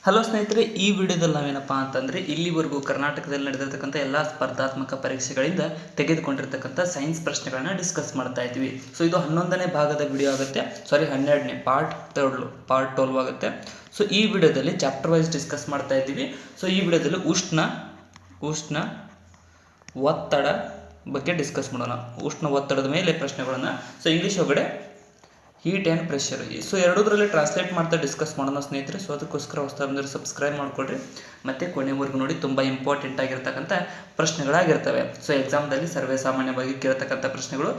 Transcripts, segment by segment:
Hello ಸ್ನೇಹಿತರೆ, ಈ ವಿಡಿಯೋದಲ್ಲಿ ನಾವೇನಪ್ಪ ಅಂತಂದರೆ ಇಲ್ಲಿವರೆಗೂ ಕರ್ನಾಟಕದಲ್ಲಿ ನಡೆದಿರ್ತಕ್ಕಂಥ ಎಲ್ಲ ಸ್ಪರ್ಧಾತ್ಮಕ ಪರೀಕ್ಷೆಗಳಿಂದ ತೆಗೆದುಕೊಂಡಿರ್ತಕ್ಕಂಥ ಸೈನ್ಸ್ ಪ್ರಶ್ನೆಗಳನ್ನು ಡಿಸ್ಕಸ್ ಮಾಡ್ತಾ ಇದ್ವಿ. ಸೊ ಇದು 11ನೇ ಭಾಗದ ವಿಡಿಯೋ ಆಗುತ್ತೆ, 12ನೇ ಪಾರ್ಟ್ 12 ಆಗುತ್ತೆ. ಸೊ ಈ ವಿಡಿಯೋದಲ್ಲಿ ಚಾಪ್ಟರ್ ವೈಸ್ ಡಿಸ್ಕಸ್ ಮಾಡ್ತಾ ಇದ್ದೀವಿ. ಸೊ ಈ ವಿಡಿಯೋದಲ್ಲಿ ಉಷ್ಣ ಒತ್ತಡ ಬಗ್ಗೆ ಡಿಸ್ಕಸ್ ಮಾಡೋಣ. ಉಷ್ಣ ಒತ್ತಡದ ಮೇಲೆ ಪ್ರಶ್ನೆಗಳನ್ನು. ಸೊ ಇಂಗ್ಲೀಷ್ ಒಳಗಡೆ ಹೀಟ್ ಆ್ಯಂಡ್ ಪ್ರೆಷರ್, ಸೊ ಎರಡೂದರಲ್ಲಿ ಟ್ರಾನ್ಸ್ಲೇಟ್ ಮಾಡ್ತಾ ಡಿಸ್ಕಸ್ ಮಾಡೋಣ ಸ್ನೇಹಿತರೆ. ಸೊ ಅದಕ್ಕೋಸ್ಕರ ಹೊಸ ಬಂದರೆ ಸಬ್ಸ್ಕ್ರೈಬ್ ಮಾಡಿಕೊಡ್ರಿ, ಮತ್ತು ಕೊನೆವರೆಗೂ ನೋಡಿ. ತುಂಬ ಇಂಪಾರ್ಟೆಂಟ್ ಆಗಿರ್ತಕ್ಕಂಥ ಪ್ರಶ್ನೆಗಳಾಗಿರ್ತವೆ. ಸೊ ಎಕ್ಸಾಮ್ದಲ್ಲಿ ಸರ್ವೇ ಸಾಮಾನ್ಯವಾಗಿ ಕೇಳ್ತಕ್ಕಂಥ ಪ್ರಶ್ನೆಗಳು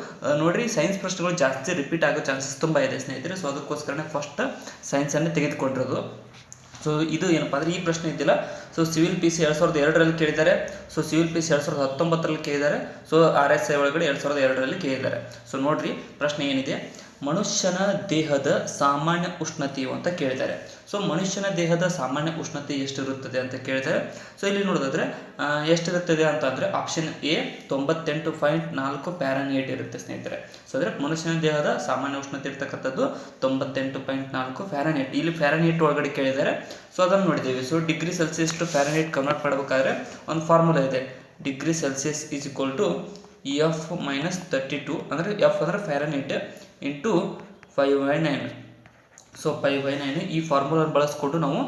ನೋಡಿರಿ. ಸೈನ್ಸ್ ಪ್ರಶ್ನೆಗಳು ಜಾಸ್ತಿ ರಿಪೀಟ್ ಆಗೋ ಚಾನ್ಸಸ್ ತುಂಬ ಇದೆ ಸ್ನೇಹಿತರೆ. ಸೊ ಅದಕ್ಕೋಸ್ಕರನೇ ಫಸ್ಟ್ ಸೈನ್ಸನ್ನೇ ತೆಗೆದುಕೊಂಡಿರೋದು. ಸೊ ಇದು ಏನಪ್ಪ ಅಂದರೆ ಈ ಪ್ರಶ್ನೆ ಇದ್ದಿಲ್ಲ. ಸೊ ಸಿವಿಲ್ ಪಿ ಸಿ 2002ರಲ್ಲಿ ಕೇಳಿದ್ದಾರೆ. ಸೊ ಸಿವಿಲ್ ಪಿ ಸಿ 2019ರಲ್ಲಿ ಕೇಳಿದ್ದಾರೆ. ಸೊ RSI ಒಳಗಡೆ 2002ರಲ್ಲಿ ಕೇಳಿದ್ದಾರೆ. ಸೊ ನೋಡಿರಿ ಪ್ರಶ್ನೆ ಏನಿದೆ, ಮನುಷ್ಯನ ದೇಹದ ಸಾಮಾನ್ಯ ಉಷ್ಣತೆಯು ಅಂತ ಕೇಳಿದ್ದಾರೆ. ಸೊ ಮನುಷ್ಯನ ದೇಹದ ಸಾಮಾನ್ಯ ಉಷ್ಣತೆ ಎಷ್ಟಿರುತ್ತದೆ ಅಂತ ಕೇಳಿದ್ದಾರೆ. ಸೊ ಇಲ್ಲಿ ನೋಡೋದಾದ್ರೆ ಎಷ್ಟಿರುತ್ತದೆ ಅಂತಂದರೆ ಆಪ್ಷನ್ ಎ 98.4 ಫ್ಯಾರನ್ಹೀಟ್ ಇರುತ್ತೆ ಸ್ನೇಹಿತರೆ. ಸೊ ಅಂದರೆ ಮನುಷ್ಯನ ದೇಹದ ಸಾಮಾನ್ಯ ಉಷ್ಣತೆ ಇರ್ತಕ್ಕಂಥದ್ದು 98.4 ಫ್ಯಾರನ್ಹೀಟ್. ಇಲ್ಲಿ ಫ್ಯಾರನ್ಹೀಟ್ ಒಳಗಡೆ ಕೇಳಿದ್ದಾರೆ. ಸೊ ಅದನ್ನು ನೋಡಿದ್ದೇವೆ. So degree Celsius to Fahrenheit convert ಮಾಡಬೇಕಾದ್ರೆ ಒಂದು ಫಾರ್ಮುಲಾ ಇದೆ. Degree Celsius is equal to F - 32, ಅಂದರೆ F ಅಂದರೆ ಫ್ಯಾರನ್ಹೀಟ್ ಇಂಟು 5/9. ಸೊ 5/9 ಈ ಫಾರ್ಮುಲಾನ ಬಳಸ್ಕೊಂಡು ನಾವು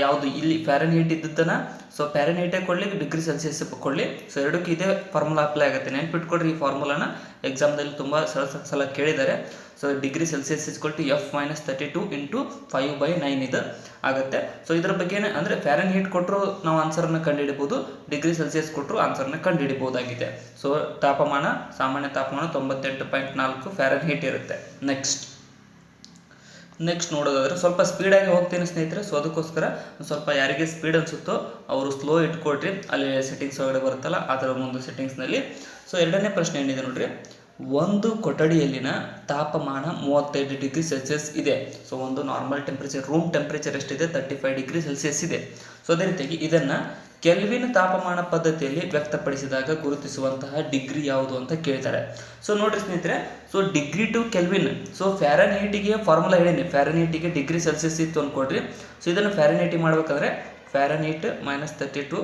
ಯಾವುದು ಇಲ್ಲಿ ಫ್ಯಾರನ್ಹೀಟ್ ಇದ್ದದ್ದನ್ನು, ಸೊ ಫ್ಯಾರನ್ಹೀಟೇ ಕೊಡಲಿ, ಡಿಗ್ರಿ ಸೆಲ್ಸಿಯಸ್ ಕೊಡಲಿ, ಸೊ ಎರಡಕ್ಕೂ ಇದೇ ಫಾರ್ಮುಲಾ ಅಪ್ಲೈ ಆಗುತ್ತೆ. ನೆನ್ಪಿಟ್ಕೊಡ್ರಿ ಈ ಫಾರ್ಮುಲಾನ, ಎಕ್ಸಾಮ್ದಲ್ಲಿ ತುಂಬ ಸಲ ಕೇಳಿದ್ದಾರೆ. So degree Celsius is equal to F - 32 into 5/9 ಇದು ಆಗುತ್ತೆ. ಸೊ ಇದರ ಬಗ್ಗೆ ಅಂದರೆ ಫ್ಯಾರನ್ಹೀಟ್ ಕೊಟ್ಟರು ನಾವು ಆನ್ಸರನ್ನು ಕಂಡುಹಿಡಿಬೋದು, ಡಿಗ್ರಿ ಸೆಲ್ಸಿಯಸ್ ಕೊಟ್ಟರು ಆನ್ಸರ್ನ ಕಂಡುಹಿಡಿಬೋದಾಗಿದೆ. ಸೊ ತಾಪಮಾನ, ಸಾಮಾನ್ಯ ತಾಪಮಾನ 98.4 ಫ್ಯಾರನ್ಹೀಟ್ ಇರುತ್ತೆ. ನೆಕ್ಸ್ಟ್ ನೋಡೋದಾದ್ರೆ ಸ್ವಲ್ಪ ಸ್ಪೀಡಾಗಿ ಹೋಗ್ತೀನಿ ಸ್ನೇಹಿತರೆ. ಸೊ ಅದಕ್ಕೋಸ್ಕರ ಸ್ವಲ್ಪ ಯಾರಿಗೆ ಸ್ಪೀಡ್ ಅನಿಸುತ್ತೋ ಅವರು ಸ್ಲೋ ಇಟ್ಕೊಳ್ರಿ. ಅಲ್ಲಿ ಸೆಟ್ಟಿಂಗ್ಸ್ ಒಳಗಡೆ ಬರುತ್ತಲ್ಲ ಅದರ ಒಂದು ಸೆಟ್ಟಿಂಗ್ಸ್ನಲ್ಲಿ. ಸೊ ಎರಡನೇ ಪ್ರಶ್ನೆ ಏನಿದೆ ನೋಡ್ರಿ, ಒಂದು ಕೊಠಡಿಯಲ್ಲಿನ ತಾಪಮಾನ 35 ಡಿಗ್ರಿ ಸೆಲ್ಸಿಯಸ್ ಇದೆ. ಸೊ ಒಂದು ನಾರ್ಮಲ್ ಟೆಂಪ್ರೇಚರ್, ರೂಮ್ ಟೆಂಪ್ರೇಚರ್ ಎಷ್ಟಿದೆ, 35 ಡಿಗ್ರಿ ಸೆಲ್ಸಿಯಸ್ ಇದೆ. ಸೊ ಅದೇ ರೀತಿಯಾಗಿ ಇದನ್ನು ಕೆಲ್ವಿನ್ ತಾಪಮಾನ ಪದ್ಧತಿಯಲ್ಲಿ ವ್ಯಕ್ತಪಡಿಸಿದಾಗ ಗುರುತಿಸುವಂತಹ ಡಿಗ್ರಿ ಯಾವುದು ಅಂತ ಕೇಳ್ತಾರೆ. ಸೊ ನೋಡ್ರಿ ಸ್ನೇಹಿತರೆ, so degree to kelvin, so ಫ್ಯಾರನ್ಹೀಟಿಗೆ ಫಾರ್ಮುಲಾ ಹೇಳೀನಿ. ಫ್ಯಾರನ್ಹೀಟಿಗೆ ಡಿಗ್ರಿ ಸೆಲ್ಸಿಯಸ್ ಇತ್ತು ಅಂದ್ಕೊಡ್ರಿ. ಸೊ ಇದನ್ನು ಫ್ಯಾರನ್ಹೀಟಿಗೆ ಮಾಡ್ಬೇಕಂದ್ರೆ ಫ್ಯಾರನ್ಹೀಟ್ - 32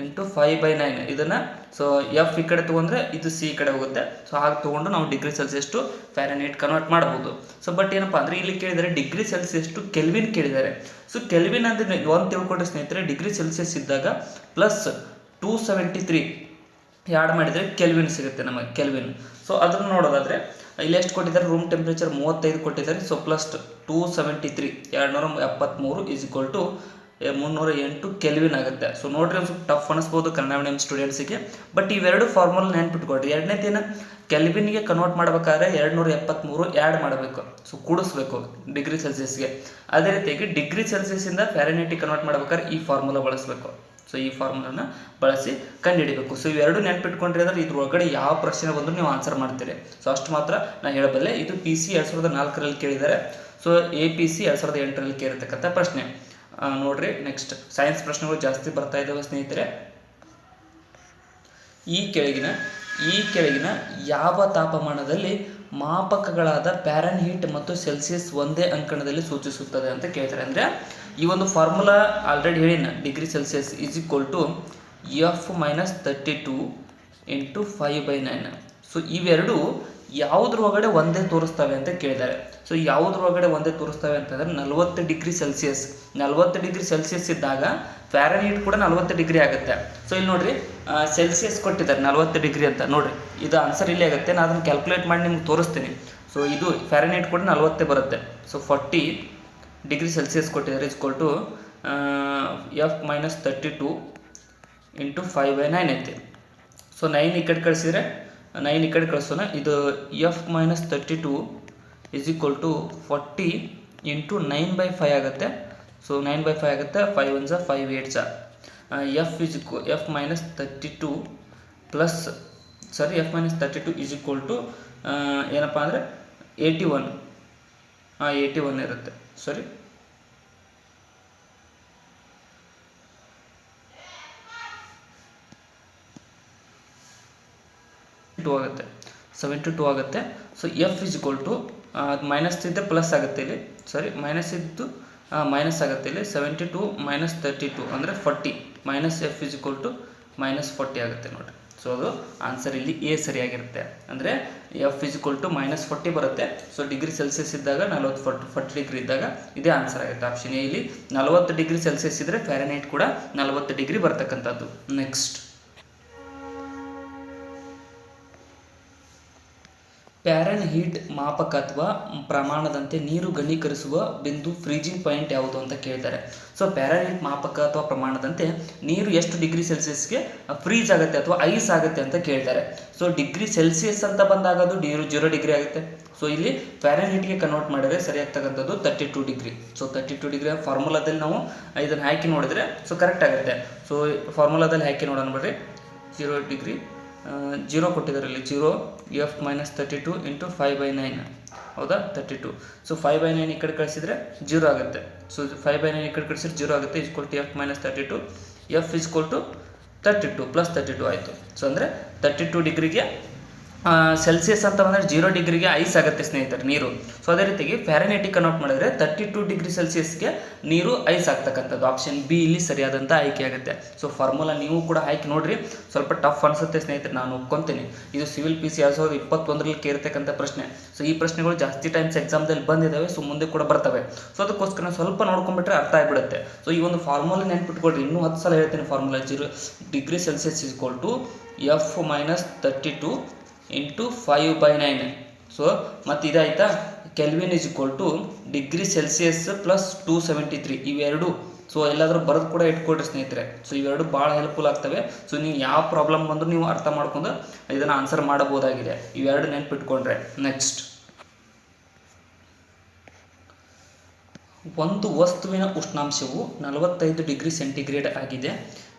ಇಂಟು 5/9 ಇದನ್ನು, ಸೊ F ಈ ಕಡೆ ತೊಗೊಂಡ್ರೆ ಇದು C ಈ ಕಡೆ ಹೋಗುತ್ತೆ. ಸೊ ಹಾಗೆ ತೊಗೊಂಡು ನಾವು degree Celsius to Fahrenheit convert ಮಾಡ್ಬೋದು. ಸೊ ಬಟ್ ಏನಪ್ಪ ಅಂದರೆ ಇಲ್ಲಿ ಕೇಳಿದರೆ ಡಿಗ್ರಿ ಸೆಲ್ಸಿಯಸ್ ಟು ಕೆಲ್ವಿನ್ ಕೇಳಿದ್ದಾರೆ. ಸೊ ಕೆಲ್ವಿನ್ ಅಂದರೆ ಒಂದು ತಿಳ್ಕೊಂಡ್ರೆ ಸ್ನೇಹಿತರೆ, ಡಿಗ್ರಿ ಸೆಲ್ಸಿಯಸ್ ಇದ್ದಾಗ ಪ್ಲಸ್ 273 ಆ್ಯಡ್ ಮಾಡಿದರೆ ಕೆಲ್ವಿನ್ ಸಿಗುತ್ತೆ ನಮಗೆ, ಕೆಲ್ವಿನ್. ಸೊ ಅದನ್ನು ನೋಡೋದಾದರೆ ಇಲ್ಲಿ ಎಷ್ಟು ಕೊಟ್ಟಿದ್ದಾರೆ, ರೂಮ್ ಟೆಂಪ್ರೇಚರ್ 35 ಕೊಟ್ಟಿದ್ದಾರೆ. So plus 273 273 is equal to 308 Kelvin ಆಗುತ್ತೆ. ಸೊ ನೋಡ್ರಿ ಒಂದು ಸ್ವಲ್ಪ ಟಫ್ ಅನಿಸ್ಬೋದು ಕನ್ನಡ ಮೀಡಿಯಂ ಸ್ಟೂಡೆಂಟ್ಸಿಗೆ, ಬಟ್ ಇವೆರಡು ಫಾರ್ಮುಲಾ ನೆನ್ಪಿಟ್ಕೊಡ್ರಿ. ಎರಡನೇದೇನು, ಕೆಲ್ವಿನ್ಗೆ ಕನ್ವರ್ಟ್ ಮಾಡಬೇಕಾದ್ರೆ 273 ಆ್ಯಡ್ ಮಾಡಬೇಕು, ಸೊ ಕೂಡಿಸ್ಬೇಕು ಡಿಗ್ರಿ ಸೆಲ್ಸಿಯಸ್ಗೆ. ಅದೇ ರೀತಿಯಾಗಿ ಡಿಗ್ರಿ ಸೆಲ್ಸಿಯಸ್ಸಿಂದ ಫ್ಯಾರನ್ಹೀಟಿಗೆ ಕನ್ವರ್ಟ್ ಮಾಡ್ಬೇಕಾದ್ರೆ ಈ ಫಾರ್ಮುಲಾ ಬಳಸಬೇಕು. ಸೊ ಈ ಫಾರ್ಮುಲಾನ ಬಳಸಿ ಕಂಡುಹಿಡಿಬೇಕು. ಸೊ ಇವೆರಡು ನೆನ್ಪಿಟ್ಕೊಂಡ್ರಿ ಅಂದರೆ ಇದ್ರೊಳಗಡೆ ಯಾವ ಪ್ರಶ್ನೆ ಬಂದರೂ ನೀವು ಆನ್ಸರ್ ಮಾಡ್ತೀರಿ. ಸೊ ಅಷ್ಟು ಮಾತ್ರ ನಾನು ಹೇಳಬಲ್ಲೆ. ಇದು PC 2004ರಲ್ಲಿ ಕೇಳಿದ್ದಾರೆ. ಸೊ APC 2008ರಲ್ಲಿ ಕೇಳಿರ್ತಕ್ಕಂಥ ಪ್ರಶ್ನೆ. ನೋಡ್ರಿ ನೆಕ್ಸ್ಟ್ ಸೈನ್ಸ್ ಪ್ರಶ್ನೆಗಳು ಜಾಸ್ತಿ ಬರ್ತಾ ಇದ್ದಾವೆ ಸ್ನೇಹಿತರೆ. ಈ ಕೆಳಗಿನ ಯಾವ ತಾಪಮಾನದಲ್ಲಿ ಮಾಪಕಗಳಾದ ಫ್ಯಾರನ್ಹೀಟ್ ಮತ್ತು ಸೆಲ್ಸಿಯಸ್ ಒಂದೇ ಅಂಕಣದಲ್ಲಿ ಸೂಚಿಸುತ್ತದೆ ಅಂತ ಕೇಳ್ತಾರೆ. ಅಂದರೆ ಈ ಒಂದು ಫಾರ್ಮುಲಾ ಆಲ್ರೆಡಿ ಹೇಳಿನ, degree Celsius is equal to F - 32 into 5/9. So ಇವೆರಡು ಯಾವುದ್ರೊಳಗಡೆ ಒಂದೇ ತೋರಿಸ್ತವೆ ಅಂತ ಕೇಳಿದ್ದಾರೆ. ಸೊ ಯಾವುದ್ರೊಳಗಡೆ ಒಂದೇ ತೋರಿಸ್ತವೆ ಅಂತಂದರೆ 40 ಡಿಗ್ರಿ ಸೆಲ್ಸಿಯಸ್. 40 ಡಿಗ್ರಿ ಸೆಲ್ಸಿಯಸ್ ಇದ್ದಾಗ ಫ್ಯಾರನ್ಹೀಟ್ ಕೂಡ 40 ಡಿಗ್ರಿ ಆಗುತ್ತೆ. ಸೊ ಇಲ್ಲಿ ನೋಡಿರಿ ಸೆಲ್ಸಿಯಸ್ ಕೊಟ್ಟಿದ್ದಾರೆ 40 ಡಿಗ್ರಿ ಅಂತ. ನೋಡಿರಿ ಇದು ಆನ್ಸರ್ ಇಲ್ಲೇ ಆಗುತ್ತೆ. ನಾನು ಅದನ್ನು ಕ್ಯಾಲ್ಕುಲೇಟ್ ಮಾಡಿ ನಿಮ್ಗೆ ತೋರಿಸ್ತೀನಿ. ಸೊ ಇದು ಫ್ಯಾರನ್ಹೀಟ್ ಕೂಡ 40 ಬರುತ್ತೆ. ಸೊ 40 ಡಿಗ್ರಿ ಸೆಲ್ಸಿಯಸ್ ಕೊಟ್ಟಿದ್ದಾರೆ ಈಕ್ವಲ್ ಟು F - 32 ಇಂಟು 5/9 ಐತೆ. ಸೊ 9 ಈ ಕಡೆ ಕಳಿಸಿದರೆ 9 ಈ ಕಡೆ ಕಳಿಸೋಣ. ಇದು F - 32 is equal to 40 into 9/5 ಆಗುತ್ತೆ. ಸೊ 9/5 ಆಗುತ್ತೆ. 5 1 5 8 F - 32 plus F - 32 is equal to ಏನಪ್ಪ ಅಂದರೆ 81. 81 ಇರುತ್ತೆ. ಸರಿ, 2 ಆಗುತ್ತೆ, 72 ಆಗುತ್ತೆ. So F is equal to minus ಇದ್ದರೆ ಪ್ಲಸ್ ಆಗುತ್ತೆ ಇಲ್ಲಿ, ಸಾರಿ ಮೈನಸ್ ಇದ್ದು ಮೈನಸ್ ಆಗುತ್ತೆ ಇಲ್ಲಿ 72 ಮೈನಸ್ 32 ಅಂದರೆ 40 minus F is equal to minus 40 ಆಗುತ್ತೆ ನೋಡಿರಿ. ಸೊ ಅದು ಆನ್ಸರ್ ಇಲ್ಲಿ ಎ ಸರಿಯಾಗಿರುತ್ತೆ. ಅಂದರೆ F is equal to minus 40 ಬರುತ್ತೆ. ಸೊ ಡಿಗ್ರಿ ಸೆಲ್ಸಿಯಸ್ ಇದ್ದಾಗ 40 ಡಿಗ್ರಿ ಇದ್ದಾಗ ಇದೇ ಆನ್ಸರ್ ಆಗುತ್ತೆ. ಆಪ್ಷನ್ ಎ ಇಲ್ಲಿ 40 ಡಿಗ್ರಿ ಸೆಲ್ಸಿಯಸ್ ಇದ್ದರೆ ಫ್ಯಾರನೈಟ್ ಕೂಡ 40 ಡಿಗ್ರಿ ಬರ್ತಕ್ಕಂಥದ್ದು. ನೆಕ್ಸ್ಟ್, ಪ್ಯಾರನ್ ಹೀಟ್ ಮಾಪಕ ಅಥವಾ ಪ್ರಮಾಣದಂತೆ ನೀರು ಘನೀಕರಿಸುವ ಬಿಂದು ಫ್ರೀಜಿಂಗ್ ಪಾಯಿಂಟ್ ಯಾವುದು ಅಂತ ಕೇಳ್ತಾರೆ. ಸೊ ಪ್ಯಾರನ್ ಹೀಟ್ ಮಾಪಕ ಅಥವಾ ಪ್ರಮಾಣದಂತೆ ನೀರು ಎಷ್ಟು ಡಿಗ್ರಿ ಸೆಲ್ಸಿಯಸ್ಗೆ ಫ್ರೀಜ್ ಆಗುತ್ತೆ ಅಥವಾ ಐಸ್ ಆಗುತ್ತೆ ಅಂತ ಕೇಳ್ತಾರೆ. ಸೊ ಡಿಗ್ರಿ ಸೆಲ್ಸಿಯಸ್ ಅಂತ ಬಂದಾಗ ಅದು 0 ಡಿಗ್ರಿ ಆಗುತ್ತೆ. ಸೊ ಇಲ್ಲಿ ಫ್ಯಾರನ್ ಹೀಟ್ಗೆ ಕನ್ವರ್ಟ್ ಮಾಡಿದರೆ ಸರಿಯಾಗ್ತಕ್ಕಂಥದ್ದು 32 ಡಿಗ್ರಿ. ಸೊ 32 ಡಿಗ್ರಿ ಫಾರ್ಮುಲಾದಲ್ಲಿ ನಾವು ಇದನ್ನು ಹಾಕಿ ನೋಡಿದ್ರೆ ಸೊ ಕರೆಕ್ಟ್ ಆಗುತ್ತೆ. ಸೊ ಫಾರ್ಮುಲಾದಲ್ಲಿ ಹಾಕಿ ನೋಡೋಣ ಬರ್ರಿ. 0 ಡಿಗ್ರಿ 0 ಕೊಟ್ಟಿದ್ದಾರೆ ಇಲ್ಲಿ. 0 ಎಫ್ ಮೈನಸ್ 32 ಇಂಟು 5/9 ಹೌದಾ 32. ಸೊ 5/9 ಈ ಕಡೆ ಕಳಿಸಿದರೆ 0 ಆಗುತ್ತೆ. ಸೊ 5/9 ಈ ಕಡೆ ಕಳಿಸಿದ್ರೆ 0 ಆಗುತ್ತೆ. Is equal to F minus 32 F is equal to 32 plus 32 ಆಯಿತು. ಸೊ ಅಂದರೆ 32 ಡಿಗ್ರಿಗೆ ಸೆಲ್ಸಿಯಸ್ ಅಂತ ಬಂದರೆ 0 ಡಿಗ್ರಿಗೆ ಐಸ್ ಆಗುತ್ತೆ ಸ್ನೇಹಿತರೆ ನೀರು. ಸೊ ಅದೇ ರೀತಿಗೆ ಫ್ಯಾರನೈಟಿಗೆ ಕನ್ವರ್ಟ್ ಮಾಡಿದ್ರೆ 32 ಡಿಗ್ರಿ ಸೆಲ್ಸಿಯಸ್ಗೆ ನೀರು ಐಸ್ ಆಗ್ತಕ್ಕಂಥದ್ದು. ಆಪ್ಷನ್ ಬಿ ಇಲ್ಲಿ ಸರಿಯಾದಂಥ ಆಯ್ಕೆ ಆಗುತ್ತೆ. ಸೊ ಫಾರ್ಮುಲಾ ನೀವು ಕೂಡ ಹಾಕಿ ನೋಡಿರಿ. ಸ್ವಲ್ಪ ಟಫ್ ಅನಿಸುತ್ತೆ ಸ್ನೇಹಿತರೆ, ನಾನು ಒಪ್ಕೊತೀನಿ. ಇದು ಸಿವಿಲ್ PC 2021ರಲ್ಲಿ ಕೇರ್ತಕ್ಕಂಥ ಪ್ರಶ್ನೆ. ಸೊ ಈ ಪ್ರಶ್ನೆಗಳು ಜಾಸ್ತಿ ಟೈಮ್ಸ್ ಎಕ್ಸಾಮ್ದಲ್ಲಿ ಬಂದಿದ್ದಾವೆ. ಸೊ ಮುಂದೆ ಕೂಡ ಬರ್ತವೆ. ಸೊ ಅದಕ್ಕೋಸ್ಕರ ಸ್ವಲ್ಪ ನೋಡ್ಕೊಂಡ್ಬಿಟ್ರೆ ಅರ್ಥ ಆಗಿಬಿಡುತ್ತೆ. ಸೊ ಈ ಒಂದು ಫಾರ್ಮುಲಾ ನೆನ್ಪಿಟ್ಕೊಳ್ರಿ. ಇನ್ನೂ 10 ಸಲ ಹೇಳ್ತೀನಿ formula. 0 degree Celsius is equal to F minus 32 into 5/9. So ಮತ್ತು ಇದಾಯ್ತಾ. Kelvin is equal to degree Celsius plus 273 ಇವೆರಡು. ಸೊ ಎಲ್ಲಾದರೂ ಬರೆದು ಕೂಡ ಇಟ್ಕೊಳ್ರಿ ಸ್ನೇಹಿತರೆ. ಸೊ ಇವೆರಡು ಭಾಳ ಹೆಲ್ಪ್ಫುಲ್ ಆಗ್ತವೆ. ಸೊ ನೀವು ಯಾವ ಪ್ರಾಬ್ಲಮ್ ಬಂದರೂ ನೀವು ಅರ್ಥ ಮಾಡ್ಕೊಂಡು ಇದನ್ನು ಆನ್ಸರ್ ಮಾಡಬಹುದಾಗಿದೆ. ಇವೆರಡು ನೆನ್ಪಿಟ್ಕೊಂಡ್ರೆ. ನೆಕ್ಸ್ಟ್, ಒಂದು ವಸ್ತುವಿನ ಉಷ್ಣಾಂಶವು 45 ಡಿಗ್ರಿ ಸೆಂಟಿಗ್ರೇಡ್ ಆಗಿದೆ.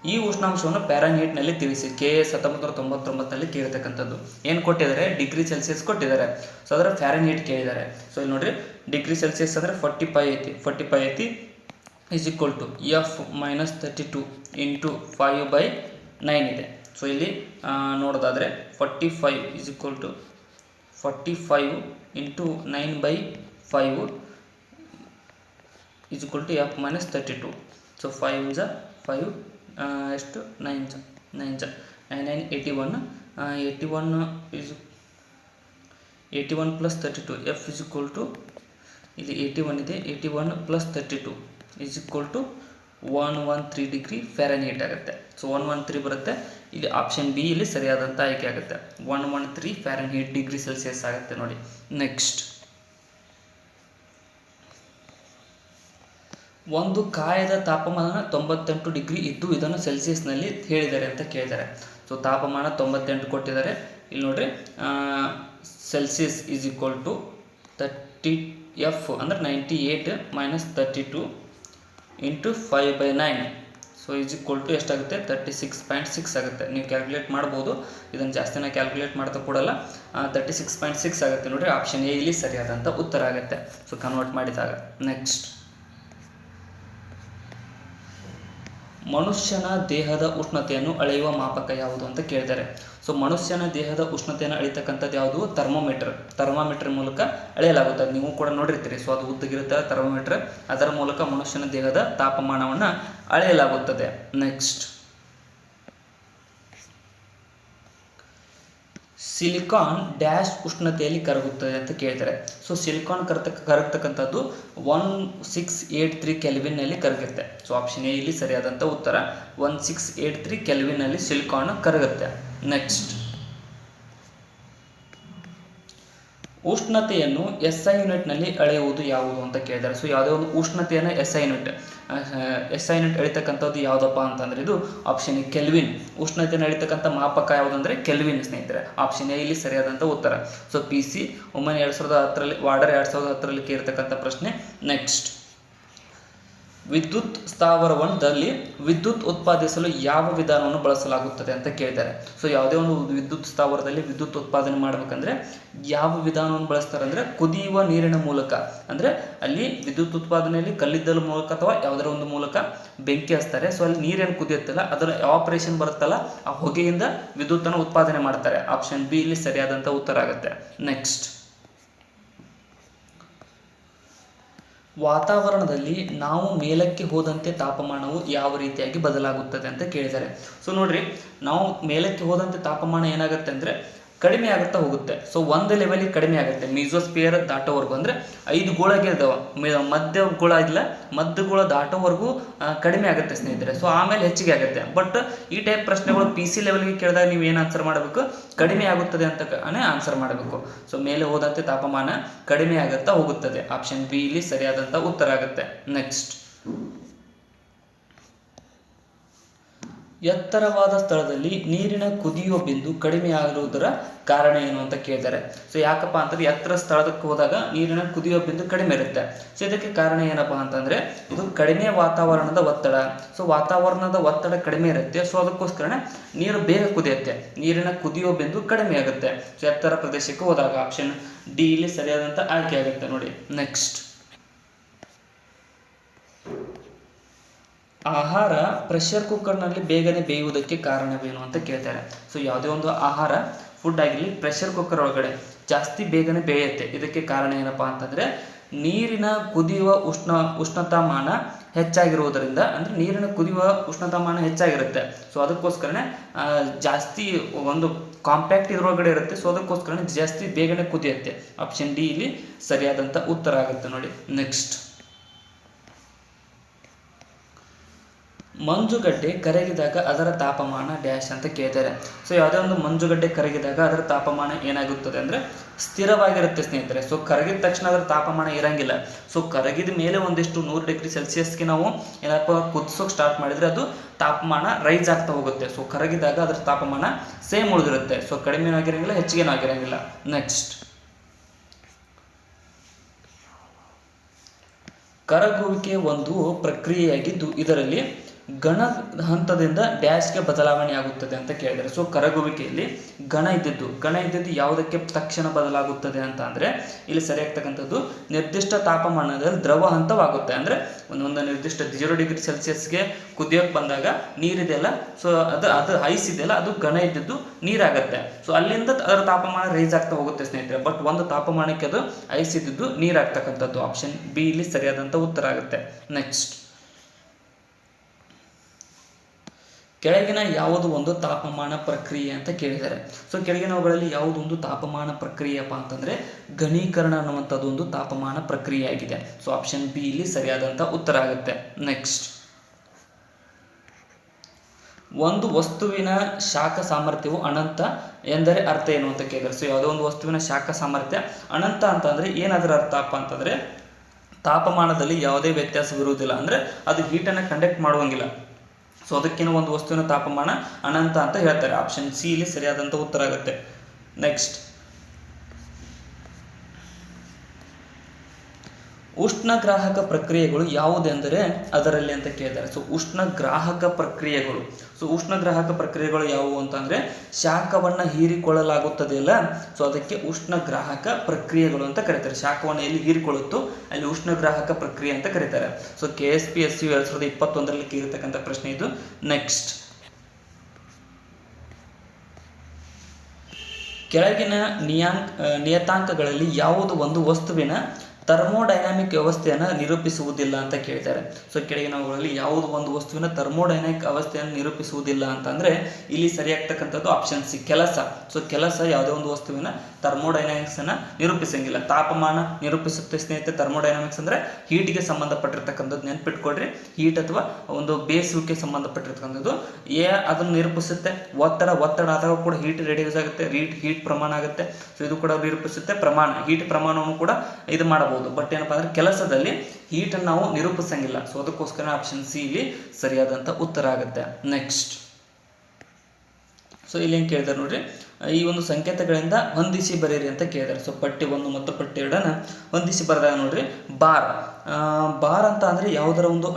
ಈ ಉಷ್ಣಾಂಶವನ್ನು ಪ್ಯಾರನ್ಹೀಟ್ನಲ್ಲಿ ತಿಳಿಸಿ. KS 1999ನಲ್ಲಿ ಕೇಳ್ತಕ್ಕಂಥದ್ದು. ಏನು ಕೊಟ್ಟಿದ್ದಾರೆ? ಡಿಗ್ರಿ ಸೆಲ್ಸಿಯಸ್ ಕೊಟ್ಟಿದ್ದಾರೆ. ಸೊ ಅದರ ಫ್ಯಾರನ್ಹೀಟ್ ಕೇಳಿದ್ದಾರೆ. ಸೊ ಇಲ್ಲಿ ನೋಡಿರಿ, ಡಿಗ್ರಿ ಸೆಲ್ಸಿಯಸ್ ಅಂದರೆ 45 ಐತಿ is equal to F minus 32 into 5/9 ಇದೆ. ಸೊ ಇಲ್ಲಿ ನೋಡೋದಾದರೆ 45 is equal to 45 into 9/5 is equal to F minus 32. So 5 5 ಎಷ್ಟು 9 9 81 is 81 plus 32 F is equal to ಇಲ್ಲಿ 81 ಇದೆ. 81 plus 32 is equal to 113 degree Fahrenheit ಆಗುತ್ತೆ. So 113 ಬರುತ್ತೆ. ಇಲ್ಲಿ ಆಪ್ಷನ್ ಬಿ ಇಲ್ಲಿ ಸರಿಯಾದಂಥ ಆಯ್ಕೆ ಆಗುತ್ತೆ. 113 ಫ್ಯಾರನ್ಹೀಟ್ ಡಿಗ್ರಿ ಸೆಲ್ಸಿಯಸ್ ಆಗುತ್ತೆ ನೋಡಿ. ನೆಕ್ಸ್ಟ್, ಒಂದು ಕಾಯದ ತಾಪಮಾನ 98 ಡಿಗ್ರಿ ಇದ್ದು ಇದನ್ನು ಸೆಲ್ಸಿಯಸ್ನಲ್ಲಿ ಹೇಳಿದ್ದಾರೆ ಅಂತ ಕೇಳಿದ್ದಾರೆ. ಸೊ ತಾಪಮಾನ 98 ಕೊಟ್ಟಿದ್ದಾರೆ. ಇಲ್ಲಿ ನೋಡ್ರಿ, Celsius is equal to 30 F ಅಂದರೆ 98 minus 32 into 5/9. So is equal to ಎಷ್ಟಾಗುತ್ತೆ? 36.6 ಆಗುತ್ತೆ. ನೀವು ಕ್ಯಾಲ್ಕುಲೇಟ್ ಮಾಡ್ಬೋದು. ಇದನ್ನು ಜಾಸ್ತಿನ ಕ್ಯಾಲ್ಕುಲೇಟ್ ಮಾಡ್ತಾ ಕೊಡಲ್ಲ. 36.6 ಆಗುತ್ತೆ ನೋಡಿರಿ. ಆಪ್ಷನ್ ಎ ಇಲ್ಲಿ ಸರಿಯಾದಂಥ ಉತ್ತರ ಆಗುತ್ತೆ. ಸೊ ಕನ್ವರ್ಟ್ ಮಾಡಿದಾಗ. ನೆಕ್ಸ್ಟ್, ಮನುಷ್ಯನ ದೇಹದ ಉಷ್ಣತೆಯನ್ನು ಅಳೆಯುವ ಮಾಪಕ ಯಾವುದು ಅಂತ ಕೇಳಿದ್ದಾರೆ. ಸೊ ಮನುಷ್ಯನ ದೇಹದ ಉಷ್ಣತೆಯನ್ನು ಅಳಿತಕ್ಕಂಥದ್ದು ಯಾವುದು? ಥರ್ಮಾಮೀಟರ್ ಮೂಲಕ ಅಳೆಯಲಾಗುತ್ತೆ. ನೀವು ಕೂಡ ನೋಡಿರ್ತೀರಿ. ಸೊ ಅದು ಉದ್ದಗಿರುತ್ತೆ ಥರ್ಮಾಮೀಟರ್. ಅದರ ಮೂಲಕ ಮನುಷ್ಯನ ದೇಹದ ತಾಪಮಾನವನ್ನು ಅಳೆಯಲಾಗುತ್ತದೆ. ನೆಕ್ಸ್ಟ್, ಸಿಲಿಕಾನ್ ಡ್ಯಾಶ್ ಉಷ್ಣತೆಯಲ್ಲಿ ಕರಗುತ್ತದೆ ಅಂತ ಕೇಳ್ತಾರೆ. ಸೊ ಸಿಲಿಕಾನ್ ಕರಗ್ತಕ್ಕಂಥದ್ದು 1683 ಕೆಲ್ವಿನ್ನಲ್ಲಿ ಕರಗುತ್ತೆ. ಸೊ ಆಪ್ಷನ್ ಎ ಇಲ್ಲಿ ಸರಿಯಾದಂಥ ಉತ್ತರ. 1683 ಕೆಲ್ವಿನ್ನಲ್ಲಿ ಸಿಲಿಕಾನ್ ಕರಗುತ್ತೆ. ನೆಕ್ಸ್ಟ್, ಉಷ್ಣತೆಯನ್ನು SI ಯೂನಿಟ್ನಲ್ಲಿ ಅಳೆಯುವುದು ಯಾವುದು ಅಂತ ಕೇಳಿದ್ದಾರೆ. ಸೊ ಯಾವುದೇ ಒಂದು ಉಷ್ಣತೆಯನ್ನು SI ಯೂನಿಟ್ ಅಳಿತಕ್ಕಂಥದ್ದು ಯಾವುದಪ್ಪ ಅಂತಂದರೆ ಇದು ಆಪ್ಷನ್ ಎ ಕೆಲ್ವಿನ್. ಉಷ್ಣತೆಯನ್ನು ಅಳಿತಕ್ಕಂಥ ಮಾಪಕ ಯಾವುದಂದರೆ ಕೆಲ್ವಿನ್ ಸ್ನೇಹಿತರೆ. ಆಪ್ಷನ್ ಎ ಇಲ್ಲಿ ಸರಿಯಾದಂಥ ಉತ್ತರ. ಸೊ PC ಒಮ್ಮೆ 2010ರಲ್ಲಿ ವಾರ್ಡರ್ 2010ರಲ್ಲಿ ಕೇಳಿರ್ತಕ್ಕಂಥ ಪ್ರಶ್ನೆ. ನೆಕ್ಸ್ಟ್, ವಿದ್ಯುತ್ ಸ್ಥಾವರದಲ್ಲಿ ವಿದ್ಯುತ್ ಉತ್ಪಾದಿಸಲು ಯಾವ ವಿಧಾನವನ್ನು ಬಳಸಲಾಗುತ್ತದೆ ಅಂತ ಕೇಳಿದ್ದಾರೆ. ಸೊ ಯಾವುದೇ ಒಂದು ವಿದ್ಯುತ್ ಸ್ಥಾವರದಲ್ಲಿ ವಿದ್ಯುತ್ ಉತ್ಪಾದನೆ ಮಾಡಬೇಕಂದ್ರೆ ಯಾವ ವಿಧಾನವನ್ನು ಬಳಸ್ತಾರೆ ಅಂದರೆ ಕುದಿಯುವ ನೀರಿನ ಮೂಲಕ. ಅಂದರೆ ಅಲ್ಲಿ ವಿದ್ಯುತ್ ಉತ್ಪಾದನೆಯಲ್ಲಿ ಕಲ್ಲಿದ್ದಲು ಮೂಲಕ ಅಥವಾ ಯಾವುದರ ಒಂದು ಮೂಲಕ ಬೆಂಕಿ ಹಚ್ತಾರೆ. ಸೊ ಅಲ್ಲಿ ನೀರೇನು ಕುದಿಯುತ್ತಲ್ಲ ಅದರ ಆಪರೇಷನ್ ಬರುತ್ತಲ್ಲ ಆ ಹೊಗೆಯಿಂದ ವಿದ್ಯುತ್ತನ್ನು ಉತ್ಪಾದನೆ ಮಾಡ್ತಾರೆ. ಆಪ್ಷನ್ ಬಿ ಇಲ್ಲಿ ಸರಿಯಾದಂಥ ಉತ್ತರ ಆಗುತ್ತೆ. ನೆಕ್ಸ್ಟ್, ವಾತಾವರಣದಲ್ಲಿ ನಾವು ಮೇಲಕ್ಕೆ ಹೋದಂತೆ ತಾಪಮಾನವು ಯಾವ ರೀತಿಯಾಗಿ ಬದಲಾಗುತ್ತದೆ ಅಂತ ಕೇಳಿದ್ದಾರೆ. ಸೊ ನೋಡ್ರಿ, ನಾವು ಮೇಲಕ್ಕೆ ಹೋದಂತೆ ತಾಪಮಾನ ಏನಾಗುತ್ತೆ ಅಂದರೆ ಕಡಿಮೆ ಆಗುತ್ತಾ ಹೋಗುತ್ತೆ. ಸೊ ಒಂದು ಲೆವೆಲಿಗೆ ಕಡಿಮೆ ಆಗುತ್ತೆ, ಮೀಸೋಸ್ಪಿಯರ್ ದಾಟೋವರೆಗೂ, ಅಂದರೆ 5 ಗೋಳಗೆ ಇದಾವೆ, ಮಧ್ಯ ಗೋಳ ಇಲ್ಲ, ಮಧ್ಯ ಗೋಳ ದಾಟೋವರೆಗೂ ಕಡಿಮೆ ಆಗುತ್ತೆ ಸ್ನೇಹಿತರೆ. ಸೊ ಆಮೇಲೆ ಹೆಚ್ಚಿಗೆ ಆಗುತ್ತೆ. ಬಟ್ ಈ ಟೈಪ್ ಪ್ರಶ್ನೆಗಳು PC ಲೆವೆಲ್ಗೆ ಕೇಳಿದಾಗ ನೀವು ಏನು ಆನ್ಸರ್ ಮಾಡಬೇಕು? ಕಡಿಮೆ ಆಗುತ್ತದೆ ಅಂತ ಆನ್ಸರ್ ಮಾಡಬೇಕು. ಸೊ ಮೇಲೆ ಹೋದಂತೆ ತಾಪಮಾನ ಕಡಿಮೆ ಆಗುತ್ತಾ ಹೋಗುತ್ತದೆ. ಆಪ್ಷನ್ ಬಿ ಇಲ್ಲಿ ಸರಿಯಾದಂಥ ಉತ್ತರ ಆಗುತ್ತೆ. ನೆಕ್ಸ್ಟ್, ಎತ್ತರವಾದ ಸ್ಥಳದಲ್ಲಿ ನೀರಿನ ಕುದಿಯುವ ಬಿಂದು ಕಡಿಮೆ ಆಗಿರುವುದರ ಕಾರಣ ಏನು ಅಂತ ಕೇಳಿದ್ದಾರೆ. ಸೊ ಯಾಕಪ್ಪ ಅಂತಂದ್ರೆ ಎತ್ತರ ಸ್ಥಳಕ್ಕೆ ಹೋದಾಗ ನೀರಿನ ಕುದಿಯುವ ಬಿಂದು ಕಡಿಮೆ ಇರುತ್ತೆ. ಸೊ ಇದಕ್ಕೆ ಕಾರಣ ಏನಪ್ಪ ಅಂತಂದ್ರೆ ಇದು ಕಡಿಮೆ ವಾತಾವರಣದ ಒತ್ತಡ. ಸೊ ವಾತಾವರಣದ ಒತ್ತಡ ಕಡಿಮೆ ಇರುತ್ತೆ. ಸೊ ಅದಕ್ಕೋಸ್ಕರ ನೀರು ಬೇಗ ಕುದಿಯುತ್ತೆ, ನೀರಿನ ಕುದಿಯುವ ಬಿಂದು ಕಡಿಮೆ ಆಗುತ್ತೆ. ಸೊ ಎತ್ತರ ಪ್ರದೇಶಕ್ಕೆ ಹೋದಾಗ ಆಪ್ಷನ್ ಡಿ ಇಲ್ಲಿ ಸರಿಯಾದಂಥ ಆಯ್ಕೆ ಆಗುತ್ತೆ ನೋಡಿ. ನೆಕ್ಸ್ಟ್, ಆಹಾರ ಪ್ರೆಷರ್ ಕುಕ್ಕರ್ನಲ್ಲಿ ಬೇಗನೆ ಬೇಯುವುದಕ್ಕೆ ಕಾರಣವೇನು ಅಂತ ಕೇಳ್ತಾರೆ. ಸೊ ಯಾವುದೇ ಒಂದು ಆಹಾರ ಫುಡ್ ಆಗಿರಲಿ ಪ್ರೆಷರ್ ಕುಕ್ಕರ್ ಒಳಗಡೆ ಜಾಸ್ತಿ ಬೇಗನೆ ಬೇಯುತ್ತೆ. ಇದಕ್ಕೆ ಕಾರಣ ಏನಪ್ಪ ಅಂತಂದರೆ ನೀರಿನ ಕುದಿಯುವ ಉಷ್ಣತಾಮಾನ ಹೆಚ್ಚಾಗಿರುವುದರಿಂದ, ಅಂದರೆ ನೀರಿನ ಕುದಿಯುವ ಉಷ್ಣತಾಮಾನ ಹೆಚ್ಚಾಗಿರುತ್ತೆ. ಸೊ ಅದಕ್ಕೋಸ್ಕರನೇ ಜಾಸ್ತಿ ಒಂದು ಕಾಂಪ್ಯಾಕ್ಟ್ ಇದ್ರೊಳಗಡೆ ಇರುತ್ತೆ. ಸೊ ಅದಕ್ಕೋಸ್ಕರ ಜಾಸ್ತಿ ಬೇಗನೆ ಕುದಿಯುತ್ತೆ. ಆಪ್ಷನ್ ಡಿ ಇಲ್ಲಿ ಸರಿಯಾದಂಥ ಉತ್ತರ ಆಗುತ್ತೆ ನೋಡಿ. ನೆಕ್ಸ್ಟ್, ಮಂಜುಗಡ್ಡೆ ಕರಗಿದಾಗ ಅದರ ತಾಪಮಾನ ಡ್ಯಾಶ್ ಅಂತ ಕೇಳ್ತಾರೆ. ಸೊ ಯಾವುದೇ ಒಂದು ಮಂಜುಗಡ್ಡೆ ಕರಗಿದಾಗ ಅದರ ತಾಪಮಾನ ಏನಾಗುತ್ತದೆ ಅಂದರೆ ಸ್ಥಿರವಾಗಿರುತ್ತೆ ಸ್ನೇಹಿತರೆ. ಸೊ ಕರಗಿದ ತಕ್ಷಣ ಅದರ ತಾಪಮಾನ ಇರಂಗಿಲ್ಲ. ಸೊ ಕರಗಿದ ಮೇಲೆ ಒಂದಿಷ್ಟು 100 ಡಿಗ್ರಿ ಸೆಲ್ಸಿಯಸ್ಗೆ ನಾವು ಏನಪ್ಪ ಕುದಿಸೋಕೆ ಸ್ಟಾರ್ಟ್ ಮಾಡಿದರೆ ಅದು ತಾಪಮಾನ ರೈಸ್ ಆಗ್ತಾ ಹೋಗುತ್ತೆ. ಸೊ ಕರಗಿದಾಗ ಅದರ ತಾಪಮಾನ ಸೇಮ್ ಉಳಿದಿರುತ್ತೆ. ಸೊ ಕಡಿಮೆನೂ ಆಗಿರಂಗಿಲ್ಲ, ಹೆಚ್ಚಿಗೆನೂ ಆಗಿರಂಗಿಲ್ಲ. ನೆಕ್ಸ್ಟ್, ಕರಗುವಿಕೆ ಒಂದು ಪ್ರಕ್ರಿಯೆಯಾಗಿದ್ದು ಇದರಲ್ಲಿ ಘನ ಹಂತದಿಂದ ಡ್ಯಾಶ್ಗೆ ಬದಲಾವಣೆ ಆಗುತ್ತದೆ ಅಂತ ಕೇಳಿದ್ದಾರೆ. ಸೊ ಕರಗುವಿಕೆಯಲ್ಲಿ ಘನ ಇದ್ದದ್ದು ಯಾವುದಕ್ಕೆ ತಕ್ಷಣ ಬದಲಾಗುತ್ತದೆ ಅಂತ ಅಂದರೆ ಇಲ್ಲಿ ಸರಿಯಾಗ್ತಕ್ಕಂಥದ್ದು ನಿರ್ದಿಷ್ಟ ತಾಪಮಾನದಲ್ಲಿ ದ್ರವ ಹಂತವಾಗುತ್ತೆ. ಅಂದರೆ ಒಂದು ನಿರ್ದಿಷ್ಟ 0 ಡಿಗ್ರಿ ಸೆಲ್ಸಿಯಸ್ಗೆ ಕುದಿಯೋಕೆ ಬಂದಾಗ ನೀರಿದೆಯಲ್ಲ, ಸೊ ಅದು ಐಸ್ ಇದೆಯಲ್ಲ, ಅದು ಘನ ಇದ್ದದ್ದು ನೀರಾಗುತ್ತೆ. ಸೊ ಅಲ್ಲಿಂದ ಅದರ ತಾಪಮಾನ ರೈಸ್ ಆಗ್ತಾ ಹೋಗುತ್ತೆ ಸ್ನೇಹಿತರೆ. ಬಟ್ ಒಂದು ತಾಪಮಾನಕ್ಕೆ ಅದು ಐಸ್ ಇದ್ದದ್ದು ನೀರಾಗ್ತಕ್ಕಂಥದ್ದು. ಆಪ್ಷನ್ ಬಿ ಇಲ್ಲಿ ಸರಿಯಾದಂಥ ಉತ್ತರ ಆಗುತ್ತೆ. ನೆಕ್ಸ್ಟ್, ಕೆಳಗಿನ ಯಾವುದು ಒಂದು ತಾಪಮಾನ ಪ್ರಕ್ರಿಯೆ ಅಂತ ಕೇಳಿದ್ದಾರೆ. ಸೊ ಕೆಳಗಿನವುಗಳಲ್ಲಿ ಯಾವುದು ಒಂದು ತಾಪಮಾನ ಪ್ರಕ್ರಿಯೆಯಪ್ಪ ಅಂತಂದರೆ ಘನೀಕರಣ ಅನ್ನುವಂಥದ್ದು ಒಂದು ತಾಪಮಾನ ಪ್ರಕ್ರಿಯೆ ಆಗಿದೆ. ಸೊ ಆಪ್ಷನ್ ಬಿ ಇಲ್ಲಿ ಸರಿಯಾದಂಥ ಉತ್ತರ ಆಗುತ್ತೆ. ನೆಕ್ಸ್ಟ್, ಒಂದು ವಸ್ತುವಿನ ಶಾಖ ಸಾಮರ್ಥ್ಯವು ಅನಂತ ಎಂದರೆ ಅರ್ಥ ಏನು ಅಂತ ಕೇಳಿದ್ದಾರೆ. ಸೊ ಯಾವುದೋ ಒಂದು ವಸ್ತುವಿನ ಶಾಖ ಸಾಮರ್ಥ್ಯ ಅನಂತ ಅಂತಂದರೆ ಏನಾದರೂ ಅರ್ಥ ಅಪ್ಪ ಅಂತಂದರೆ ತಾಪಮಾನದಲ್ಲಿ ಯಾವುದೇ ವ್ಯತ್ಯಾಸವಿರುವುದಿಲ್ಲ, ಅಂದರೆ ಅದು ಹೀಟನ್ನು ಕಂಡಕ್ಟ್ ಮಾಡುವಂಗಿಲ್ಲ. ಸೊ ಅದಕ್ಕೇನೋ ಒಂದು ವಸ್ತುವಿನ ತಾಪಮಾನ ಅನಂತ ಅಂತ ಹೇಳ್ತಾರೆ. ಆಪ್ಷನ್ ಸಿ ಇಲ್ಲಿ ಸರಿಯಾದಂಥ ಉತ್ತರ ಆಗುತ್ತೆ. ನೆಕ್ಸ್ಟ್, ಉಷ್ಣಗ್ರಾಹಕ ಪ್ರಕ್ರಿಯೆಗಳು ಯಾವುದೆಂದರೆ ಅದರಲ್ಲಿ ಅಂತ ಕೇಳಿದ್ದಾರೆ. ಸೊ ಉಷ್ಣಗ್ರಾಹಕ ಪ್ರಕ್ರಿಯೆಗಳು ಯಾವುವು ಅಂತಂದರೆ ಶಾಖವನ್ನು ಹೀರಿಕೊಳ್ಳಲಾಗುತ್ತದೆಯಲ್ಲ, ಸೊ ಅದಕ್ಕೆ ಉಷ್ಣಗ್ರಾಹಕ ಪ್ರಕ್ರಿಯೆಗಳು ಅಂತ ಕರೀತಾರೆ. ಶಾಖವನ್ನು ಎಲ್ಲಿ ಹೀರಿಕೊಳ್ಳುತ್ತೋ ಅಲ್ಲಿ ಉಷ್ಣಗ್ರಾಹಕ ಪ್ರಕ್ರಿಯೆ ಅಂತ ಕರೀತಾರೆ. ಸೊ KSPSU 2021ರಲ್ಲಿ ಕೇಳಿರ್ತಕ್ಕಂಥ ಪ್ರಶ್ನೆ ಇದು. ನೆಕ್ಸ್ಟ್, ಕೆಳಗಿನ ನಿಯತಾಂಕಗಳಲ್ಲಿ ಯಾವುದು ಒಂದು ವಸ್ತುವಿನ ಥರ್ಮೋಡೈನಾಮಿಕ್ ವ್ಯವಸ್ಥೆಯನ್ನು ನಿರೂಪಿಸುವುದಿಲ್ಲ ಅಂತ ಕೇಳಿದ್ದಾರೆ. ಸೊ ಕೆಳಗಿನವುಗಳಲ್ಲಿ ಯಾವುದು ಒಂದು ವಸ್ತುವಿನ ಥರ್ಮೋಡೈನಾಮಿಕ್ ಅವಸ್ಥೆಯನ್ನು ನಿರೂಪಿಸುವುದಿಲ್ಲ ಅಂತಂದರೆ ಇಲ್ಲಿ ಸರಿಯಾಗ್ತಕ್ಕಂಥದ್ದು ಆಪ್ಷನ್ ಸಿ, ಕೆಲಸ. ಸೊ ಕೆಲಸ ಯಾವುದೇ ಒಂದು ವಸ್ತುವಿನ ಥರ್ಮೋಡೈನಾಮಿಕ್ಸನ್ನು ನಿರೂಪಿಸಂಗಿಲ್ಲ. ತಾಪಮಾನ ನಿರೂಪಿಸುತ್ತೆ ಸ್ನೇಹಿತರೆ. ಥರ್ಮೋಡೈನಾಮಿಕ್ಸ್ ಅಂದರೆ ಹೀಟ್ಗೆ ಸಂಬಂಧಪಟ್ಟಿರ್ತಕ್ಕಂಥದ್ದು, ನೆನ್ಪಿಟ್ಕೊಡ್ರಿ. ಹೀಟ್ ಅಥವಾ ಒಂದು ಬೇಯಿಸುವಿಕೆ ಸಂಬಂಧಪಟ್ಟಿರ್ತಕ್ಕಂಥದ್ದು ಅದನ್ನು ನಿರೂಪಿಸುತ್ತೆ. ಒತ್ತಡ ಆದಾಗ ಕೂಡ ಹೀಟ್ ರೆಡ್ಯೂಸ್ ಆಗುತ್ತೆ, ಹೀಟ್ ಪ್ರಮಾಣ ಆಗುತ್ತೆ. ಸೊ ಇದು ಕೂಡ ನಿರೂಪಿಸುತ್ತೆ. ಹೀಟ್ ಪ್ರಮಾಣವನ್ನು ಕೂಡ ಇದು ಮಾಡಬಹುದು. ಬಟ್ ಏನಪ್ಪಾ ಅಂದ್ರೆ ಕೆಲಸದಲ್ಲಿ ಹೀಟನ್ನು ನಾವು ನಿರೂಪಿಸಂಗಿಲ್ಲ. ಸೊ ಅದಕ್ಕೋಸ್ಕರ ಆಪ್ಷನ್ ಸಿ ಇಲ್ಲಿ ಸರಿಯಾದಂಥ ಉತ್ತರ ಆಗುತ್ತೆ. ನೆಕ್ಸ್ಟ್, ಸೊ ಇಲ್ಲಿ ಏನು ಕೇಳಿದಾರೆ ನೋಡ್ರಿ, ಈ ಒಂದು ಸಂಕೇತಗಳಿಂದ ಹೊಂದಿಸಿ ಬರೀರಿ ಅಂತ ಕೇಳಿದ್ದಾರೆ. ಸೊ ಪಟ್ಟಿ 1 ಮತ್ತು ಪಟ್ಟಿ 2 ಹೊಂದಿಸಿ ಬರೆದಾಗ ನೋಡ್ರಿ, ಬಾರ್ ಅಂತ ಅಂದರೆ ಯಾವುದರ ಒಂದು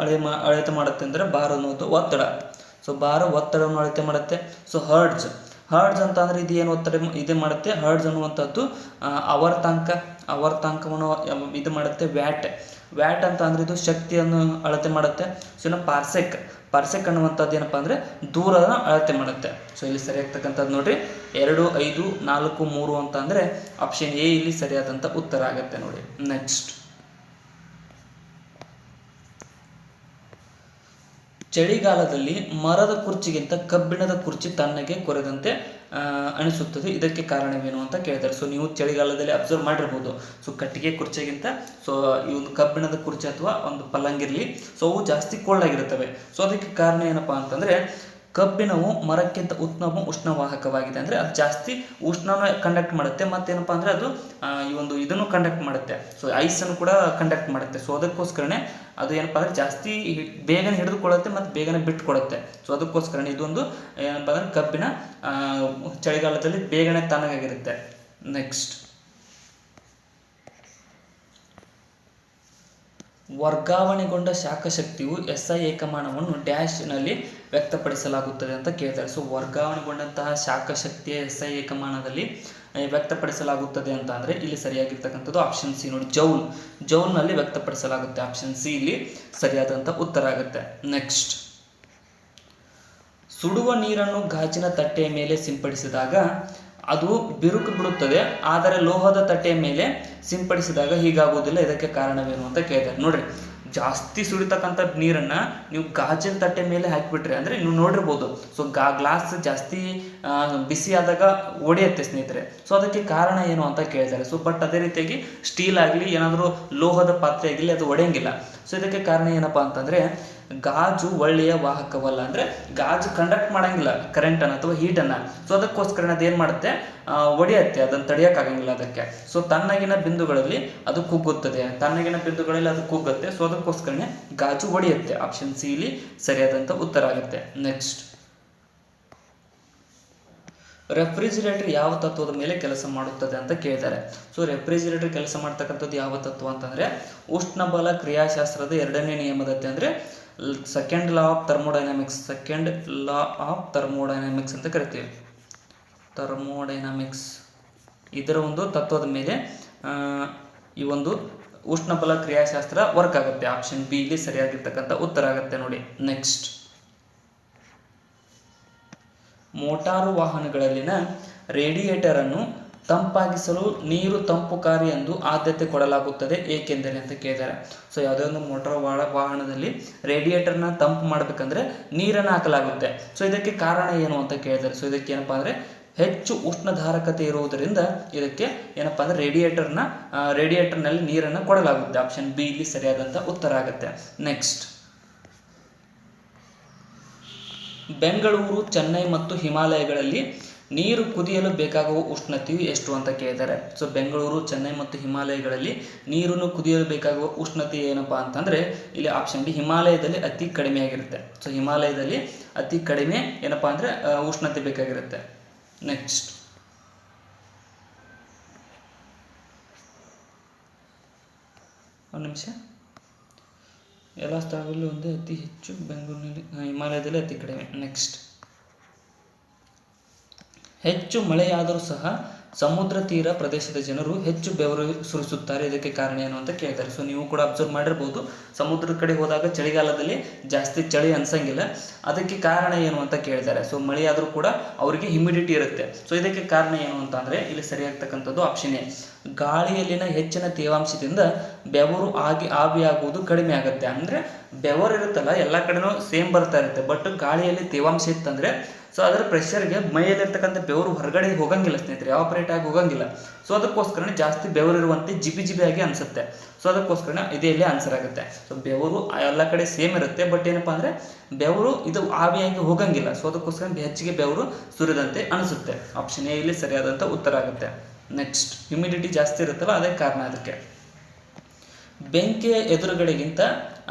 ಅಳತೆ ಮಾಡುತ್ತೆ ಅಂದರೆ ಬಾರ್ ಅನ್ನೋದು ಒತ್ತಡ. ಸೊ ಬಾರ್ ಒತ್ತಡವನ್ನು ಅಳತೆ ಮಾಡುತ್ತೆ. ಸೊ ಹರ್ಡ್ಸ್ ಅಂತ ಅಂದರೆ ಇದು ಏನು ಒತ್ತಡ ಇದು ಮಾಡುತ್ತೆ? ಹರ್ಡ್ಸ್ ಅನ್ನುವಂಥದ್ದು ಆವರ್ತಂಕವನ್ನು ಇದು ಮಾಡುತ್ತೆ. ವ್ಯಾಟ್ ಅಂತ ಅಂದರೆ ಇದು ಶಕ್ತಿಯನ್ನು ಅಳತೆ ಮಾಡುತ್ತೆ. ಸೊ ಇನ್ನು ಪಾರ್ಸೆಕ್ ಅನ್ನುವಂಥದ್ದು ಏನಪ್ಪ ಅಂದರೆ ದೂರದ ಅಳತೆ ಮಾಡುತ್ತೆ. ಸೊ ಇಲ್ಲಿ ಸರಿಯಾಗ್ತಕ್ಕಂಥದ್ದು ನೋಡಿರಿ 2, 5, 4, 3 ಅಂತ ಅಂದರೆ ಆಪ್ಷನ್ ಎ ಇಲ್ಲಿ ಸರಿಯಾದಂಥ ಉತ್ತರ ಆಗುತ್ತೆ ನೋಡಿ. ನೆಕ್ಸ್ಟ್, ಚಳಿಗಾಲದಲ್ಲಿ ಮರದ ಕುರ್ಚಿಗಿಂತ ಕಬ್ಬಿಣದ ಕುರ್ಚಿ ತಣ್ಣಗೆ ಕೊರೆದಂತೆ ಅನಿಸುತ್ತದೆ, ಇದಕ್ಕೆ ಕಾರಣವೇನು ಅಂತ ಕೇಳಿದ್ದಾರೆ. ಸೊ ನೀವು ಚಳಿಗಾಲದಲ್ಲಿ ಅಬ್ಸರ್ವ್ ಮಾಡಿರ್ಬೋದು. ಸೊ ಕಟ್ಟಿಗೆ ಕುರ್ಚಿಗಿಂತ ಸೊ ಈ ಒಂದು ಕಬ್ಬಿಣದ ಕುರ್ಚಿ ಅಥವಾ ಒಂದು ಪಲ್ಲಂಗಿರಲಿ, ಸೊ ಅವು ಜಾಸ್ತಿ ಕೋಲ್ಡ್ ಆಗಿರುತ್ತವೆ. ಸೊ ಅದಕ್ಕೆ ಕಾರಣ ಏನಪ್ಪಾ ಅಂತಂದ್ರೆ, ಕಬ್ಬಿಣವು ಮರಕ್ಕಿಂತ ಉಷ್ಣವಾಹಕವಾಗಿದೆ. ಅಂದರೆ ಅದು ಜಾಸ್ತಿ ಉಷ್ಣನ ಕಂಡಕ್ಟ್ ಮಾಡುತ್ತೆ, ಮತ್ತೇನಪ್ಪ ಅಂದರೆ ಅದು ಈ ಒಂದು ಇದನ್ನು ಕಂಡಕ್ಟ್ ಮಾಡುತ್ತೆ. ಸೊ ಐಸನ್ನು ಕೂಡ ಕಂಡಕ್ಟ್ ಮಾಡುತ್ತೆ. ಸೊ ಅದಕ್ಕೋಸ್ಕರನೇ ಅದು ಏನಪ್ಪ ಅಂದರೆ ಜಾಸ್ತಿ ಬೇಗನೆ ಹಿಡಿದುಕೊಳ್ಳುತ್ತೆ ಮತ್ತು ಬೇಗನೆ ಬಿಟ್ಟುಕೊಡುತ್ತೆ. ಸೊ ಅದಕ್ಕೋಸ್ಕರನೇ ಇದೊಂದು ಏನಪ್ಪ ಅಂದರೆ ಕಬ್ಬಿಣ ಚಳಿಗಾಲದಲ್ಲಿ ಬೇಗನೆ ತಣ್ಣಗಾಗಿರುತ್ತೆ. ನೆಕ್ಸ್ಟ್, ವರ್ಗಾವಣೆಗೊಂಡ ಶಾಖಶಕ್ತಿಯು SI ಏಕಮಾನವನ್ನು ಡ್ಯಾಶ್ನಲ್ಲಿ ವ್ಯಕ್ತಪಡಿಸಲಾಗುತ್ತದೆ ಅಂತ ಕೇಳ್ತಾರೆ. ಸೊ ವರ್ಗಾವಣೆಗೊಂಡಂತಹ ಶಾಖಶಕ್ತಿಯ SI ಏಕಮಾನದಲ್ಲಿ ವ್ಯಕ್ತಪಡಿಸಲಾಗುತ್ತದೆ ಅಂತ ಅಂದರೆ ಇಲ್ಲಿ ಸರಿಯಾಗಿರ್ತಕ್ಕಂಥದ್ದು ಆಪ್ಷನ್ ಸಿ ನೋಡಿ, ಜೌಲ್ನಲ್ಲಿ ವ್ಯಕ್ತಪಡಿಸಲಾಗುತ್ತೆ. ಆಪ್ಷನ್ ಸಿ ಇಲ್ಲಿ ಸರಿಯಾದಂಥ ಉತ್ತರ ಆಗುತ್ತೆ. ನೆಕ್ಸ್ಟ್, ಸುಡುವ ನೀರನ್ನು ಗಾಜಿನ ತಟ್ಟೆಯ ಮೇಲೆ ಸಿಂಪಡಿಸಿದಾಗ ಅದು ಬಿರುಕು ಬಿಡುತ್ತದೆ, ಆದರೆ ಲೋಹದ ತಟ್ಟೆಯ ಮೇಲೆ ಸಿಂಪಡಿಸಿದಾಗ ಹೀಗಾಗುವುದಿಲ್ಲ, ಇದಕ್ಕೆ ಕಾರಣವೇನು ಅಂತ ಕೇಳಿದ್ದಾರೆ. ನೋಡ್ರಿ, ಜಾಸ್ತಿ ಸುಡಿತಕ್ಕಂಥ ನೀರನ್ನು ನೀವು ಗಾಜಿನ ತಟ್ಟೆ ಮೇಲೆ ಹಾಕಿಬಿಟ್ರೆ ಅಂದರೆ ನೀವು ನೋಡಿರ್ಬೋದು. ಸೊ ಗ್ಲಾಸ್ ಜಾಸ್ತಿ ಬಿಸಿ ಆದಾಗ ಒಡೆಯುತ್ತೆ ಸ್ನೇಹಿತರೆ. ಸೊ ಅದಕ್ಕೆ ಕಾರಣ ಏನು ಅಂತ ಕೇಳಿದ್ದಾರೆ. ಸೊ ಬಟ್ ಅದೇ ರೀತಿಯಾಗಿ ಸ್ಟೀಲ್ ಆಗಲಿ ಏನಾದರೂ ಲೋಹದ ಪಾತ್ರೆ ಆಗಲಿ ಅದು ಒಡೆಯಂಗಿಲ್ಲ. ಸೊ ಇದಕ್ಕೆ ಕಾರಣ ಏನಪ್ಪ ಅಂತಂದರೆ, ಗಾಜು ಒಳ್ಳೆಯ ವಾಹಕವಲ್ಲ. ಅಂದರೆ ಗಾಜು ಕಂಡಕ್ಟ್ ಮಾಡಂಗಿಲ್ಲ ಕರೆಂಟನ್ನು ಅಥವಾ ಹೀಟನ್ನು. ಸೊ ಅದಕ್ಕೋಸ್ಕರ ಅದೇನು ಮಾಡುತ್ತೆ, ಒಡೆಯುತ್ತೆ, ಅದನ್ನು ತಡೆಯೋಕ್ಕಾಗಂಗಿಲ್ಲ ಅದಕ್ಕೆ. ಸೊ ತಣ್ಣಗಿನ ಬಿಂದುಗಳಲ್ಲಿ ಅದು ಕುಗ್ಗುತ್ತದೆ, ಅದು ಕುಗ್ಗುತ್ತೆ. ಸೊ ಅದಕ್ಕೋಸ್ಕರನೇ ಗಾಜು ಒಡೆಯುತ್ತೆ. ಆಪ್ಷನ್ ಸಿ ಇಲ್ಲಿ ಸರಿಯಾದಂಥ ಉತ್ತರ ಆಗುತ್ತೆ. ನೆಕ್ಸ್ಟ್, ರೆಫ್ರಿಜಿರೇಟರ್ ಯಾವ ತತ್ವದ ಮೇಲೆ ಕೆಲಸ ಮಾಡುತ್ತದೆ ಅಂತ ಕೇಳಿದ್ದಾರೆ. ಸೊ ರೆಫ್ರಿಜಿರೇಟರ್ ಕೆಲಸ ಮಾಡ್ತಕ್ಕಂಥದ್ದು ಯಾವ ತತ್ವ ಅಂತಂದರೆ, ಉಷ್ಣಬಲ ಕ್ರಿಯಾಶಾಸ್ತ್ರದ 2ನೇ ನಿಯಮದಂತೆ, ಅಂದರೆ ಸೆಕೆಂಡ್ ಲಾ ಆಫ್ ಥರ್ಮೋಡೈನಾಮಿಕ್ಸ್ ಅಂತ ಕರಿತೀವಿ. ಥರ್ಮೋಡೈನಾಮಿಕ್ಸ್ ಇದರ ಒಂದು ತತ್ವದ ಮೇಲೆ ಈ ಒಂದು ಉಷ್ಣಬಲ ಕ್ರಿಯಾಶಾಸ್ತ್ರ ವರ್ಕ್ ಆಗುತ್ತೆ. ಆಪ್ಷನ್ ಬಿ ಇಲ್ಲಿ ಸರಿಯಾಗಿರ್ತಕ್ಕಂಥ ಉತ್ತರ ಆಗುತ್ತೆ ನೋಡಿ. ನೆಕ್ಸ್ಟ್, ಮೋಟಾರು ವಾಹನಗಳಲ್ಲಿನ ರೇಡಿಯೇಟರನ್ನು ತಂಪಾಗಿಸಲು ನೀರು ತಂಪುಕಾರಿ ಎಂದು ಆದ್ಯತೆ ಕೊಡಲಾಗುತ್ತದೆ, ಏಕೆಂದರೆ ಅಂತ ಕೇಳಿದ್ದಾರೆ. ಸೊ ಯಾವುದೇ ಒಂದು ಮೋಟಾರ್ ವಾಹನದಲ್ಲಿ ರೇಡಿಯೇಟರ್ನ ತಂಪು ಮಾಡಬೇಕಂದ್ರೆ ನೀರನ್ನು ಹಾಕಲಾಗುತ್ತೆ. ಸೊ ಇದಕ್ಕೆ ಕಾರಣ ಏನು ಅಂತ ಕೇಳಿದ್ದಾರೆ. ಸೊ ಇದಕ್ಕೆ ಏನಪ್ಪ ಅಂದರೆ, ಹೆಚ್ಚು ಉಷ್ಣಧಾರಕತೆ ಇರುವುದರಿಂದ ಇದಕ್ಕೆ ಏನಪ್ಪ ಅಂದರೆ ರೇಡಿಯೇಟರ್ನಲ್ಲಿ ನೀರನ್ನು ಕೊಡಲಾಗುತ್ತೆ. ಆಪ್ಷನ್ ಬಿ ಇಲ್ಲಿ ಸರಿಯಾದಂಥ ಉತ್ತರ ಆಗುತ್ತೆ. ನೆಕ್ಸ್ಟ್, ಬೆಂಗಳೂರು, ಚೆನ್ನೈ ಮತ್ತು ಹಿಮಾಲಯಗಳಲ್ಲಿ ನೀರು ಕುದಿಯಲು ಬೇಕಾಗುವ ಉಷ್ಣತೆಯು ಎಷ್ಟು ಅಂತ ಕೇಳಿದ್ದಾರೆ. ಸೊ ಬೆಂಗಳೂರು, ಚೆನ್ನೈ ಮತ್ತು ಹಿಮಾಲಯಗಳಲ್ಲಿ ನೀರನ್ನು ಕುದಿಯಲು ಬೇಕಾಗುವ ಉಷ್ಣತೆ ಏನಪ್ಪ ಅಂತಂದರೆ ಇಲ್ಲಿ ಆಪ್ಷನ್ ಡಿ, ಹಿಮಾಲಯದಲ್ಲಿ ಅತಿ ಕಡಿಮೆ ಆಗಿರುತ್ತೆ. ಸೊ ಹಿಮಾಲಯದಲ್ಲಿ ಅತಿ ಕಡಿಮೆ ಏನಪ್ಪ ಅಂದರೆ ಉಷ್ಣತೆ ಬೇಕಾಗಿರುತ್ತೆ. ನೆಕ್ಸ್ಟ್, ಒಂದು ನಿಮಿಷ, ಎಲ್ಲ ಸ್ಥಳಗಳಲ್ಲಿ ಒಂದೇ ಅತಿ ಹೆಚ್ಚು, ಬೆಂಗಳೂರಿನಲ್ಲಿ ಹಿಮಾಲಯದಲ್ಲಿ ಅತಿ ಕಡಿಮೆ. ನೆಕ್ಸ್ಟ್, ಹೆಚ್ಚು ಮಳೆಯಾದರೂ ಸಹ ಸಮುದ್ರ ತೀರ ಪ್ರದೇಶದ ಜನರು ಹೆಚ್ಚು ಬೆವರು ಸುರಿಸುತ್ತಾರೆ, ಇದಕ್ಕೆ ಕಾರಣ ಏನು ಅಂತ ಕೇಳ್ತಾರೆ. ಸೊ ನೀವು ಕೂಡ ಅಬ್ಸರ್ವ್ ಮಾಡಿರ್ಬೋದು, ಸಮುದ್ರದ ಕಡೆ ಹೋದಾಗ ಚಳಿಗಾಲದಲ್ಲಿ ಜಾಸ್ತಿ ಚಳಿ ಅನ್ಸಂಗಿಲ್ಲ, ಅದಕ್ಕೆ ಕಾರಣ ಏನು ಅಂತ ಕೇಳಿದ್ದಾರೆ. ಸೊ ಮಳೆಯಾದರೂ ಕೂಡ ಅವರಿಗೆ ಹ್ಯುಮಿಡಿಟಿ ಇರುತ್ತೆ. ಸೊ ಇದಕ್ಕೆ ಕಾರಣ ಏನು ಅಂತ ಅಂದರೆ ಇಲ್ಲಿ ಸರಿಯಾಗ್ತಕ್ಕಂಥದ್ದು ಆಪ್ಷನ್ ಎ, ಗಾಳಿಯಲ್ಲಿನ ಹೆಚ್ಚಿನ ತೇವಾಂಶದಿಂದ ಬೆವರು ಆವಿಯಾಗುವುದು ಕಡಿಮೆ ಆಗುತ್ತೆ. ಅಂದರೆ ಬೆವರು ಇರುತ್ತಲ್ಲ ಎಲ್ಲ ಕಡೆನೂ ಸೇಮ್ ಬರ್ತಾ ಇರುತ್ತೆ, ಬಟ್ ಗಾಳಿಯಲ್ಲಿ ತೇವಾಂಶ ಇತ್ತಂದರೆ ಸೊ ಅದರ ಪ್ರೆಷರ್ಗೆ ಮೈಯಲ್ಲಿರ್ತಕ್ಕಂಥ ಬೆವರು ಹೊರಗಡೆ ಹೋಗಂಗಿಲ್ಲ ಸ್ನೇಹಿತರೆ, ಆಪರೇಟ್ ಆಗಿ ಹೋಗಂಗಿಲ್ಲ. ಸೊ ಅದಕ್ಕೋಸ್ಕರ ಜಾಸ್ತಿ ಬೆವರಿರುವಂತೆ ಜಿಬಿ ಅನಿಸುತ್ತೆ. ಸೊ ಅದಕ್ಕೋಸ್ಕರ ಇದೇ ಇಲ್ಲಿ ಆನ್ಸರ್ ಆಗುತ್ತೆ. ಸೊ ಬೆವರು ಎಲ್ಲ ಕಡೆ ಸೇಮ್ ಇರುತ್ತೆ, ಬಟ್ ಏನಪ್ಪ ಅಂದರೆ ಬೆವರು ಇದು ಆವಿಯಾಗಿ ಹೋಗಂಗಿಲ್ಲ. ಸೊ ಅದಕ್ಕೋಸ್ಕರ ಹೆಚ್ಚಿಗೆ ಬೆವರು ಸುರಿದಂತೆ ಅನಿಸುತ್ತೆ. ಆಪ್ಷನ್ ಎ ಇಲ್ಲಿ ಸರಿಯಾದಂಥ ಉತ್ತರ ಆಗುತ್ತೆ. ನೆಕ್ಸ್ಟ್, ಹ್ಯುಮಿಡಿಟಿ ಜಾಸ್ತಿ ಇರುತ್ತಲ್ಲ ಅದೇ ಕಾರಣ ಅದಕ್ಕೆ. ಬೆಂಕಿಯ ಎದುರುಗಡೆಗಿಂತ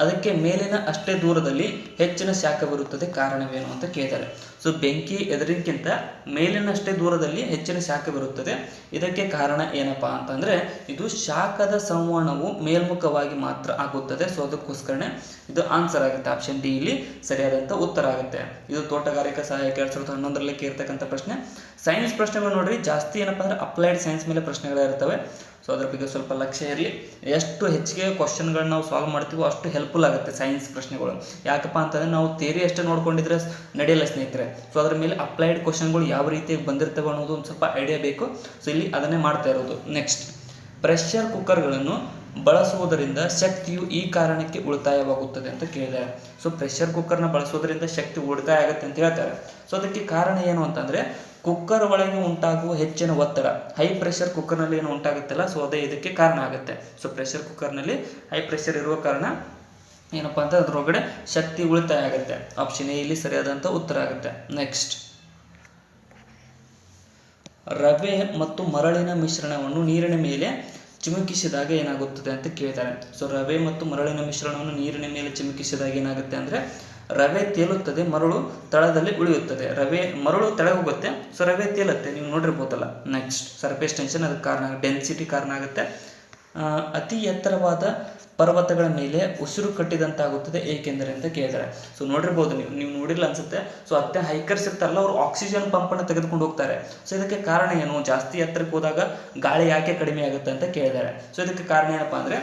ಅದಕ್ಕೆ ಮೇಲಿನ ಅಷ್ಟೇ ದೂರದಲ್ಲಿ ಹೆಚ್ಚಿನ ಶಾಖವಿರುತ್ತದೆ, ಕಾರಣವೇನು ಅಂತ ಕೇಳಿದ್ದಾರೆ. ಸೊ ಬೆಂಕಿ ಎದುರಿಗಿಂತ ಮೇಲಿನಷ್ಟೇ ದೂರದಲ್ಲಿ ಹೆಚ್ಚಿನ ಶಾಖವಿರುತ್ತದೆ, ಇದಕ್ಕೆ ಕಾರಣ ಏನಪ್ಪ ಅಂತಂದರೆ ಇದು ಶಾಖದ ಸಂವಹನವು ಮೇಲ್ಮುಖವಾಗಿ ಮಾತ್ರ ಆಗುತ್ತದೆ. ಸೊ ಅದಕ್ಕೋಸ್ಕರನೇ ಇದು ಆನ್ಸರ್ ಆಗುತ್ತೆ. ಆಪ್ಷನ್ ಡಿ ಇಲ್ಲಿ ಸರಿಯಾದಂಥ ಉತ್ತರ ಆಗುತ್ತೆ. ಇದು ತೋಟಗಾರಿಕಾ ಸಹಾಯಕ 2011ರಲ್ಲಿ ಕೇಳ್ತಕ್ಕಂಥ ಪ್ರಶ್ನೆ. ಸೈನ್ಸ್ ಪ್ರಶ್ನೆಗಳು ನೋಡ್ರಿ, ಜಾಸ್ತಿ ಏನಪ್ಪ ಅಂದರೆ ಅಪ್ಲೈಡ್ ಸೈನ್ಸ್ ಮೇಲೆ ಪ್ರಶ್ನೆಗಳಿರ್ತವೆ. ಸೊ ಅದ್ರ ಬಗ್ಗೆ ಸ್ವಲ್ಪ ಲಕ್ಷ್ಯ ಇರಲಿ. ಎಷ್ಟು ಹೆಚ್ಚಿಗೆ ಕ್ವಶನ್ಗಳನ್ನ ನಾವು ಸಾಲ್ವ್ ಮಾಡ್ತೀವೋ ಅಷ್ಟು ಹೆಲ್ಪ್ಫುಲ್ ಆಗುತ್ತೆ ಸೈನ್ಸ್ ಪ್ರಶ್ನೆಗಳು. ಯಾಕಪ್ಪ ಅಂತಂದರೆ ನಾವು ಥಿಯರಿ ಅಷ್ಟೇ ನೋಡ್ಕೊಂಡಿದ್ರೆ ನಡೆಯಲ್ಲ ಸ್ನೇಹಿತರೆ. ಸೊ ಅದ್ರ ಮೇಲೆ ಅಪ್ಲೈಡ್ ಕ್ವಶನ್ಗಳು ಯಾವ ರೀತಿಯಾಗಿ ಬಂದಿರ್ತವೆ ಅನ್ನೋದು ಒಂದು ಸ್ವಲ್ಪ ಐಡಿಯಾ ಬೇಕು. ಸೊ ಇಲ್ಲಿ ಅದನ್ನೇ ಮಾಡ್ತಾ ಇರೋದು. ನೆಕ್ಸ್ಟ್, ಪ್ರೆಷರ್ ಕುಕ್ಕರ್ಗಳನ್ನು ಬಳಸುವುದರಿಂದ ಶಕ್ತಿಯು ಈ ಕಾರಣಕ್ಕೆ ಉಳಿತಾಯವಾಗುತ್ತದೆ ಅಂತ ಕೇಳಿದ್ದಾರೆ. ಸೊ ಪ್ರೆಷರ್ ಕುಕ್ಕರ್ನ ಬಳಸೋದ್ರಿಂದ ಶಕ್ತಿ ಉಳಿತಾಯ ಆಗುತ್ತೆ ಅಂತ ಹೇಳ್ತಾರೆ. ಸೊ ಅದಕ್ಕೆ ಕಾರಣ ಏನು ಅಂತಂದರೆ ಕುಕ್ಕರ್ ಒಳಗೆ ಉಂಟಾಗುವ ಹೆಚ್ಚಿನ ಒತ್ತಡ, ಹೈ ಪ್ರೆಷರ್ ಕುಕ್ಕರ್ನಲ್ಲಿ ಏನು ಉಂಟಾಗುತ್ತಲ್ಲ, ಸೊ ಅದೇ ಇದಕ್ಕೆ ಕಾರಣ ಆಗುತ್ತೆ. ಸೊ ಪ್ರೆಷರ್ ಕುಕ್ಕರ್ನಲ್ಲಿ ಹೈ ಪ್ರೆಷರ್ ಇರುವ ಕಾರಣ ಏನಪ್ಪ ಅಂತ ಅದರೊಳಗಡೆ ಶಕ್ತಿ ಉಳಿತಾಯ ಆಗುತ್ತೆ. ಆಪ್ಷನ್ ಎ ಇಲ್ಲಿ ಸರಿಯಾದಂಥ ಉತ್ತರ ಆಗುತ್ತೆ. ನೆಕ್ಸ್ಟ್, ರವೆ ಮತ್ತು ಮರಳಿನ ಮಿಶ್ರಣವನ್ನು ನೀರಿನ ಮೇಲೆ ಚಿಮುಕಿಸಿದಾಗ ಏನಾಗುತ್ತದೆ ಅಂತ ಕೇಳ್ತಾರೆ. ಸೊ ರವೆ ಮತ್ತು ಮರಳಿನ ಮಿಶ್ರಣವನ್ನು ನೀರಿನ ಮೇಲೆ ಚಿಮುಕಿಸಿದಾಗ ಏನಾಗುತ್ತೆ ಅಂದರೆ ರವೆ ತೇಲುತ್ತದೆ, ಮರಳು ತಳದಲ್ಲಿ ಉಳಿಯುತ್ತದೆ. ಮರಳು ತೆಳಗೆ ಹೋಗುತ್ತೆ, ಸೊ ರವೆ ತೇಲುತ್ತೆ, ನೀವು ನೋಡಿರ್ಬೋದಲ್ಲ. ನೆಕ್ಸ್ಟ್, ಸರ್ಫೇಸ್ ಟೆನ್ಷನ್ ಅದಕ್ಕೆ ಕಾರಣ, ಡೆನ್ಸಿಟಿ ಕಾರಣ ಆಗುತ್ತೆ. ಅತಿ ಎತ್ತರವಾದ ಪರ್ವತಗಳ ಮೇಲೆ ಉಸಿರು ಕಟ್ಟಿದಂತಾಗುತ್ತದೆ ಏಕೆಂದರೆ ಅಂತ ಕೇಳಿದ್ದಾರೆ. ಸೊ ನೋಡಿರ್ಬೋದು, ನೀವು ನೋಡಿಲ್ಲ ಅನ್ಸುತ್ತೆ. ಸೊ ಅತ್ತೆ ಹೈಕರ್ಸ್ ಇರ್ತಾರಲ್ಲ, ಅವರು ಆಕ್ಸಿಜನ್ ಪಂಪನ್ನು ತೆಗೆದುಕೊಂಡು ಹೋಗ್ತಾರೆ. ಸೊ ಇದಕ್ಕೆ ಕಾರಣ ಏನು, ಜಾಸ್ತಿ ಎತ್ತರಕ್ಕೆ ಹೋದಾಗ ಗಾಳಿ ಯಾಕೆ ಕಡಿಮೆ ಆಗುತ್ತೆ ಅಂತ ಕೇಳಿದ್ದಾರೆ. ಸೊ ಇದಕ್ಕೆ ಕಾರಣ ಏನಪ್ಪ ಅಂದರೆ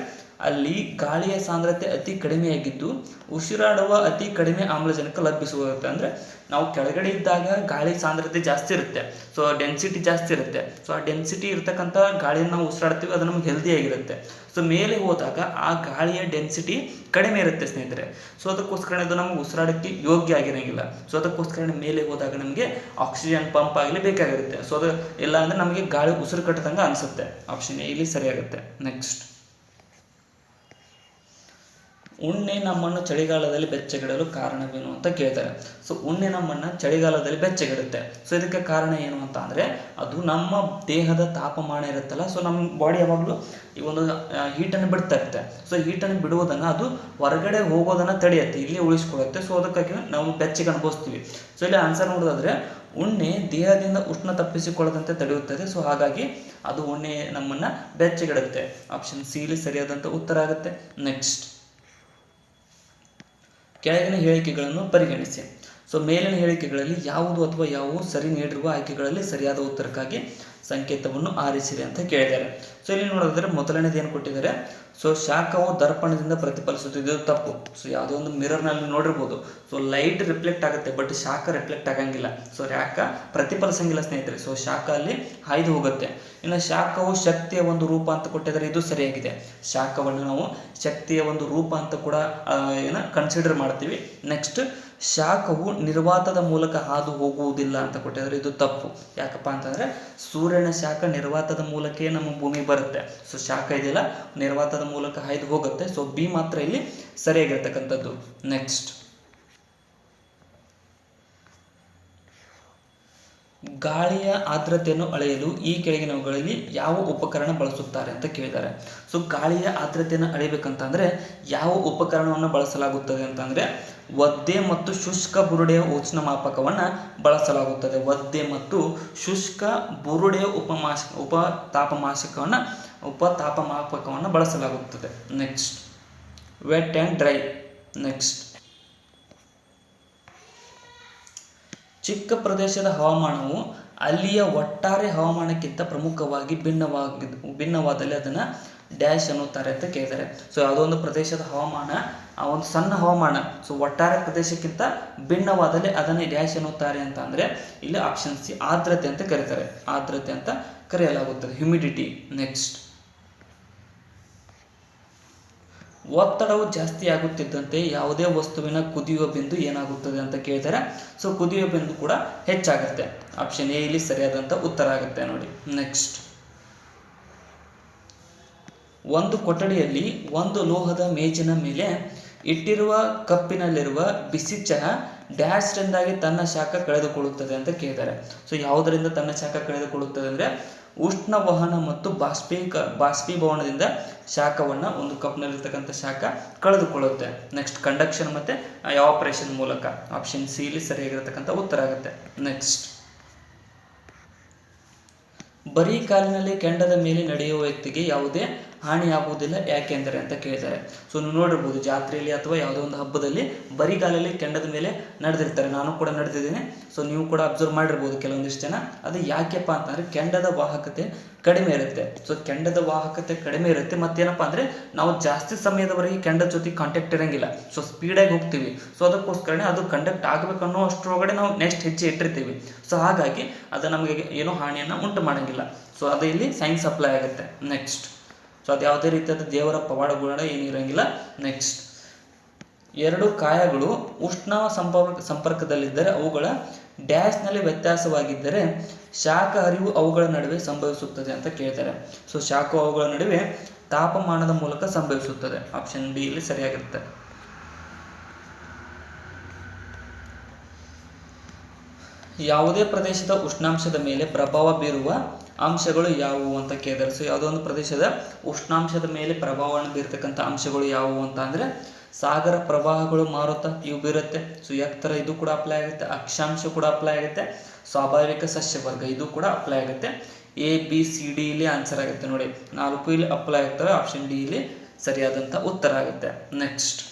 ಅಲ್ಲಿ ಗಾಳಿಯ ಸಾಂದ್ರತೆ ಅತಿ ಕಡಿಮೆಯಾಗಿದ್ದು ಉಸಿರಾಡುವ ಅತಿ ಕಡಿಮೆ ಆಮ್ಲಜನಕ ಲಭಿಸುತ್ತೆ. ಅಂದರೆ ನಾವು ಕೆಳಗಡೆ ಇದ್ದಾಗ ಗಾಳಿ ಸಾಂದ್ರತೆ ಜಾಸ್ತಿ ಇರುತ್ತೆ, ಸೊ ಡೆನ್ಸಿಟಿ ಜಾಸ್ತಿ ಇರುತ್ತೆ. ಸೊ ಆ ಡೆನ್ಸಿಟಿ ಇರ್ತಕ್ಕಂಥ ಗಾಳಿಯನ್ನು ನಾವು ಉಸಿರಾಡ್ತೀವಿ, ಅದು ನಮ್ಗೆ ಹೆಲ್ದಿಯಾಗಿರುತ್ತೆ. ಸೊ ಮೇಲೆ ಹೋದಾಗ ಆ ಗಾಳಿಯ ಡೆನ್ಸಿಟಿ ಕಡಿಮೆ ಇರುತ್ತೆ ಸ್ನೇಹಿತರೆ. ಸೊ ಅದಕ್ಕೋಸ್ಕರ ಇದು ನಮ್ಗೆ ಉಸಿರಾಡೋಕ್ಕೆ ಯೋಗ್ಯ ಆಗಿರೋಂಗಿಲ್ಲ. ಸೊ ಅದಕ್ಕೋಸ್ಕರ ಮೇಲೆ ಹೋದಾಗ ನಮಗೆ ಆಕ್ಸಿಜನ್ ಪಂಪ್ ಆಗಲಿ ಬೇಕಾಗಿರುತ್ತೆ. ಸೊ ಅದು ಇಲ್ಲ ಅಂದರೆ ನಮಗೆ ಗಾಳಿ ಉಸಿರು ಕಟ್ಟದಂಗೆ ಅನಿಸುತ್ತೆ. ಆಪ್ಷನ್ ಎ ಇಲ್ಲಿ ಸರಿಯಾಗುತ್ತೆ. ನೆಕ್ಸ್ಟ್, ಉಣ್ಣೆ ನಮ್ಮನ್ನು ಚಳಿಗಾಲದಲ್ಲಿ ಬೆಚ್ಚಗಿಡಲು ಕಾರಣವೇನು ಅಂತ ಕೇಳ್ತಾರೆ. ಸೊ ಉಣ್ಣೆ ನಮ್ಮನ್ನು ಚಳಿಗಾಲದಲ್ಲಿ ಬೆಚ್ಚಗಿಡುತ್ತೆ. ಸೊ ಇದಕ್ಕೆ ಕಾರಣ ಏನು ಅಂತ ಅಂದರೆ ಅದು ನಮ್ಮ ದೇಹದ ತಾಪಮಾನ ಇರುತ್ತಲ್ಲ, ಸೊ ನಮ್ಮ ಬಾಡಿ ಯಾವಾಗಲೂ ಈ ಒಂದು ಹೀಟನ್ನು ಬಿಡ್ತಾ ಇರುತ್ತೆ. ಸೊ ಹೀಟನ್ನು ಬಿಡುವುದನ್ನು ಅದು ಹೊರಗಡೆ ಹೋಗೋದನ್ನು ತಡೆಯುತ್ತೆ, ಇಲ್ಲಿ ಉಳಿಸ್ಕೊಳ್ಳುತ್ತೆ. ಸೊ ಅದಕ್ಕಾಗಿ ನಾವು ಬೆಚ್ಚಗೆ ಅನುಭವಿಸ್ತೀವಿ. ಸೊ ಇಲ್ಲಿ ಆನ್ಸರ್ ನೋಡೋದಾದರೆ ಉಣ್ಣೆ ದೇಹದಿಂದ ಉಷ್ಣ ತಪ್ಪಿಸಿಕೊಳ್ಳದಂತೆ ತಡೆಯುತ್ತದೆ. ಸೊ ಹಾಗಾಗಿ ಅದು ಉಣ್ಣೆ ನಮ್ಮನ್ನು ಬೆಚ್ಚಗಿಡುತ್ತೆ. ಆಪ್ಷನ್ ಸಿ ಇಲ್ಲಿ ಸರಿಯಾದಂಥ ಉತ್ತರ ಆಗುತ್ತೆ. ನೆಕ್ಸ್ಟ್, ಕೆಳಗಿನ ಹೇಳಿಕೆಗಳನ್ನು ಪರಿಗಣಿಸಿ. ಸೊ ಮೇಲಿನ ಹೇಳಿಕೆಗಳಲ್ಲಿ ಯಾವುದು ಅಥವಾ ಯಾವುವು ಸರಿ ನೀಡಿರುವ ಆಯ್ಕೆಗಳಲ್ಲಿ ಸರಿಯಾದ ಉತ್ತರಕ್ಕಾಗಿ ಸಂಕೇತವನ್ನು ಆರಿಸಿರಿ ಅಂತ ಕೇಳಿದ್ದಾರೆ. ಸೊ ಇಲ್ಲಿ ನೋಡಿದ್ರೆ ಮೊದಲನೇದು ಏನು ಕೊಟ್ಟಿದ್ದಾರೆ, ಸೊ ಶಾಖವು ದರ್ಪಣದಿಂದ ಪ್ರತಿಫಲಿಸುತ್ತದೆ, ಇದು ತಪ್ಪು. ಸೊ ಯಾವುದೋ ಒಂದು ಮಿರರ್ನಲ್ಲಿ ನೋಡಿರ್ಬೋದು, ಸೊ ಲೈಟ್ ರಿಫ್ಲೆಕ್ಟ್ ಆಗುತ್ತೆ, ಬಟ್ ಶಾಖ ರಿಫ್ಲೆಕ್ಟ್ ಆಗಂಗಿಲ್ಲ. ಸೊ ಶಾಖ ಪ್ರತಿಫಲಿಸಂಗಿಲ್ಲ ಸ್ನೇಹಿತರೆ. ಸೊ ಶಾಖ ಅಲ್ಲಿ ಹಾಯ್ದು ಹೋಗುತ್ತೆ. ಇನ್ನು ಶಾಖವು ಶಕ್ತಿಯ ಒಂದು ರೂಪ ಅಂತ ಕೊಟ್ಟಿದ್ದಾರೆ, ಇದು ಸರಿಯಾಗಿದೆ. ಶಾಖವನ್ನು ನಾವು ಶಕ್ತಿಯ ಒಂದು ರೂಪ ಅಂತ ಕೂಡ ಕನ್ಸಿಡರ್ ಮಾಡ್ತೀವಿ. ನೆಕ್ಸ್ಟ್, ಶಾಖವು ನಿರ್ವಾತದ ಮೂಲಕ ಹಾದು ಹೋಗುವುದಿಲ್ಲ ಅಂತ ಕೊಟ್ಟಿದ್ದಾರೆ, ಇದು ತಪ್ಪು. ಯಾಕಪ್ಪ ಅಂತಂದರೆ ಸೂರ್ಯನ ಶಾಖ ನಿರ್ವಾತದ ಮೂಲಕ ನಮ್ಮ ಭೂಮಿ ಬರುತ್ತೆ. ಸೊ ಶಾಖ ಇದೆಯಲ್ಲ ನಿರ್ವಾತದ ಮೂಲಕ ಹಾಯ್ದು ಹೋಗುತ್ತೆ. ಸೊ ಬಿ ಮಾತ್ರ ಇಲ್ಲಿ ಸರಿಯಾಗಿರ್ತಕ್ಕಂಥದ್ದು. ನೆಕ್ಸ್ಟ್, ಗಾಳಿಯ ಆರ್ದ್ರತೆಯನ್ನು ಅಳೆಯಲು ಈ ಕೆಳಗಿನವುಗಳಲ್ಲಿ ಯಾವ ಉಪಕರಣ ಬಳಸುತ್ತಾರೆ ಅಂತ ಕೇಳಿದ್ದಾರೆ. ಸೊ ಗಾಳಿಯ ಆರ್ದ್ರತೆಯನ್ನು ಅಳೆಯಬೇಕಂತಂದರೆ ಯಾವ ಉಪಕರಣವನ್ನು ಬಳಸಲಾಗುತ್ತದೆ ಅಂತಂದರೆ ಒದ್ದೆ ಮತ್ತು ಶುಷ್ಕ ಬುರುಡೆಯ ಉಷ್ಣಮಾಪಕವನ್ನು ಬಳಸಲಾಗುತ್ತದೆ. ಒದ್ದೆ ಮತ್ತು ಶುಷ್ಕ ಬುರುಡೆಯ ಉಪತಾಪಮಾಪಕವನ್ನು ಬಳಸಲಾಗುತ್ತದೆ. Next, wet and dry. Next, ಚಿಕ್ಕ ಪ್ರದೇಶದ ಹವಾಮಾನವು ಅಲ್ಲಿಯ ಒಟ್ಟಾರೆ ಹವಾಮಾನಕ್ಕಿಂತ ಪ್ರಮುಖವಾಗಿ ಭಿನ್ನವಾದಲ್ಲಿ ಅದನ್ನು ಡ್ಯಾಶ್ ಅನ್ನುತ್ತಾರೆ ಅಂತ ಕೇಳಿದ್ದಾರೆ. ಸೊ ಯಾವುದೋ ಒಂದು ಪ್ರದೇಶದ ಹವಾಮಾನ ಆ ಒಂದು ಸಣ್ಣ ಹವಾಮಾನ ಸೊ ಒಟ್ಟಾರೆ ಪ್ರದೇಶಕ್ಕಿಂತ ಭಿನ್ನವಾದಲ್ಲಿ ಅದನ್ನು ಡ್ಯಾಶ್ ಅನ್ನುತ್ತಾರೆ ಅಂತ ಅಂದರೆ ಇಲ್ಲಿ ಆಪ್ಷನ್ ಸಿ ಆರ್ದ್ರತೆ ಅಂತ ಕರೀತಾರೆ. ಆರ್ದ್ರತೆ ಅಂತ ಕರೆಯಲಾಗುತ್ತದೆ, ಹ್ಯುಮಿಡಿಟಿ. ನೆಕ್ಸ್ಟ್, ಒತ್ತಡವು ಜಾಸ್ತಿ ಆಗುತ್ತಿದ್ದಂತೆ ಯಾವುದೇ ವಸ್ತುವಿನ ಕುದಿಯುವ ಬಿಂದು ಏನಾಗುತ್ತದೆ ಅಂತ ಕೇಳ್ತಾರೆ. ಸೊ ಕುದಿಯುವ ಬಿಂದು ಕೂಡ ಹೆಚ್ಚಾಗುತ್ತೆ. ಆಪ್ಷನ್ ಎ ಇಲ್ಲಿ ಸರಿಯಾದಂಥ ಉತ್ತರ ಆಗುತ್ತೆ ನೋಡಿ. ನೆಕ್ಸ್ಟ್, ಒಂದು ಕೊಠಡಿಯಲ್ಲಿ ಒಂದು ಲೋಹದ ಮೇಜಿನ ಮೇಲೆ ಇಟ್ಟಿರುವ ಕಪ್ಪಿನಲ್ಲಿರುವ ಬಿಸಿ ಚಹಾ ಡ್ಯಾಶ್ರಿಂದಾಗಿ ತನ್ನ ಶಾಖ ಕಳೆದುಕೊಳ್ಳುತ್ತದೆ ಅಂತ ಕೇಳಿದ್ದಾರೆ. ಸೊ ಯಾವುದರಿಂದ ತನ್ನ ಶಾಖ ಕಳೆದುಕೊಳ್ಳುತ್ತದೆ ಅಂದರೆ ಉಷ್ಣವಹನ ಮತ್ತು ಬಾಷ್ಪೀಭವನದಿಂದ ಶಾಖವನ್ನು ಒಂದು ಕಪ್ನಲ್ಲಿರ್ತಕ್ಕಂಥ ಶಾಖ ಕಳೆದುಕೊಳ್ಳುತ್ತೆ. ನೆಕ್ಸ್ಟ್, ಕಂಡಕ್ಷನ್ ಮತ್ತು ಎವಾಪರೇಷನ್ ಮೂಲಕ. ಆಪ್ಷನ್ ಸಿ ಇಲ್ಲಿ ಸರಿಯಾಗಿರತಕ್ಕಂಥ ಉತ್ತರ ಆಗುತ್ತೆ. ನೆಕ್ಸ್ಟ್, ಬರೀ ಕಾಲಿನಲ್ಲಿ ಕೆಂಡದ ಮೇಲೆ ನಡೆಯುವ ವ್ಯಕ್ತಿಗೆ ಯಾವುದೇ ಹಾನಿಯಾಗುವುದಿಲ್ಲ ಯಾಕೆಂದರೆ ಅಂತ ಕೇಳಿದ್ದಾರೆ. ಸೊ ನೀವು ನೋಡಿರ್ಬೋದು ಜಾತ್ರೆಯಲ್ಲಿ ಅಥವಾ ಯಾವುದೋ ಒಂದು ಹಬ್ಬದಲ್ಲಿ ಬರಿಗಾಲಲ್ಲಿ ಕೆಂಡದ ಮೇಲೆ ನಡೆದಿರ್ತಾರೆ. ನಾನು ಕೂಡ ನಡೆದಿದ್ದೀನಿ. ಸೊ ನೀವು ಕೂಡ ಅಬ್ಸರ್ವ್ ಮಾಡಿರ್ಬೋದು ಕೆಲವೊಂದಿಷ್ಟು ಜನ. ಅದು ಯಾಕೆಪ್ಪ ಅಂತಂದರೆ ಕೆಂಡದ ವಾಹಕತೆ ಕಡಿಮೆ ಇರುತ್ತೆ. ಸೊ ಕೆಂಡದ ವಾಹಕತೆ ಕಡಿಮೆ ಇರುತ್ತೆ. ಮತ್ತೇನಪ್ಪ ಅಂದರೆ ನಾವು ಜಾಸ್ತಿ ಸಮಯದವರೆಗೆ ಕೆಂಡದ ಜೊತೆ ಕಾಂಟ್ಯಾಕ್ಟ್ ಇರೋಂಗಿಲ್ಲ. ಸೊ ಸ್ಪೀಡಾಗಿ ಹೋಗ್ತೀವಿ. ಸೊ ಅದಕ್ಕೋಸ್ಕರನೇ ಅದು ಕಂಡಕ್ಟ್ ಆಗಬೇಕನ್ನೋ ಅಷ್ಟರೊಳಗಡೆ ನಾವು ನೆಕ್ಸ್ಟ್ ಹೆಜ್ಜೆ ಇಟ್ಟಿರ್ತೀವಿ. ಸೊ ಹಾಗಾಗಿ ಅದು ನಮಗೆ ಏನೋ ಹಾನಿಯನ್ನು ಉಂಟು ಮಾಡೋಂಗಿಲ್ಲ. ಸೊ ಅದು ಇಲ್ಲಿ ಸೈನ್ಸ್ ಅಪ್ಲೈ ಆಗುತ್ತೆ. ನೆಕ್ಸ್ಟ್, ಸೊ ಅದು ಯಾವುದೇ ರೀತಿಯಾದ ದೇವರ ಪವಾಡಗಳ ಏನೂ ಇರೋಂಗಿಲ್ಲ. ನೆಕ್ಸ್ಟ್, ಎರಡು ಕಾಯಗಳು ಉಷ್ಣ ಸಂಪರ್ಕದಲ್ಲಿದ್ದರೆ ಅವುಗಳ ಡ್ಯಾಶ್ನಲ್ಲಿ ವ್ಯತ್ಯಾಸವಾಗಿದ್ದರೆ ಶಾಖ ಹರಿವು ಅವುಗಳ ನಡುವೆ ಸಂಭವಿಸುತ್ತದೆ ಅಂತ ಕೇಳ್ತಾರೆ. ಸೊ ಶಾಖವು ಅವುಗಳ ನಡುವೆ ತಾಪಮಾನದ ಮೂಲಕ ಸಂಭವಿಸುತ್ತದೆ. ಆಪ್ಷನ್ ಡಿ ಇಲ್ಲಿ ಸರಿಯಾಗಿರುತ್ತೆ. ಯಾವುದೇ ಪ್ರದೇಶದ ಉಷ್ಣಾಂಶದ ಮೇಲೆ ಪ್ರಭಾವ ಬೀರುವ ಅಂಶಗಳು ಯಾವುವು ಅಂತ ಕೇಳಿದ್ದಾರೆ. ಸೊ ಯಾವುದೋ ಒಂದು ಪ್ರದೇಶದ ಉಷ್ಣಾಂಶದ ಮೇಲೆ ಪ್ರಭಾವವನ್ನು ಬೀರ್ತಕ್ಕಂಥ ಅಂಶಗಳು ಯಾವುವು ಅಂತ ಅಂದರೆ ಸಾಗರ ಪ್ರವಾಹಗಳು, ಮಾರುತ ಇವು ಬೀರುತ್ತೆ. ಸೊ ಎತ್ತರ ಇದು ಕೂಡ ಅಪ್ಲೈ ಆಗುತ್ತೆ. ಅಕ್ಷಾಂಶ ಕೂಡ ಅಪ್ಲೈ ಆಗುತ್ತೆ. ಸ್ವಾಭಾವಿಕ ಸಸ್ಯವರ್ಗ ಇದು ಕೂಡ ಅಪ್ಲೈ ಆಗುತ್ತೆ. ಎ ಬಿ ಸಿ ಡಿ ಇಲ್ಲಿ ಆನ್ಸರ್ ಆಗುತ್ತೆ ನೋಡಿ, 4 ಇಲ್ಲಿ ಅಪ್ಲೈ ಆಗ್ತವೆ. ಆಪ್ಷನ್ ಡಿ ಇಲ್ಲಿ ಸರಿಯಾದಂಥ ಉತ್ತರ ಆಗುತ್ತೆ. ನೆಕ್ಸ್ಟ್,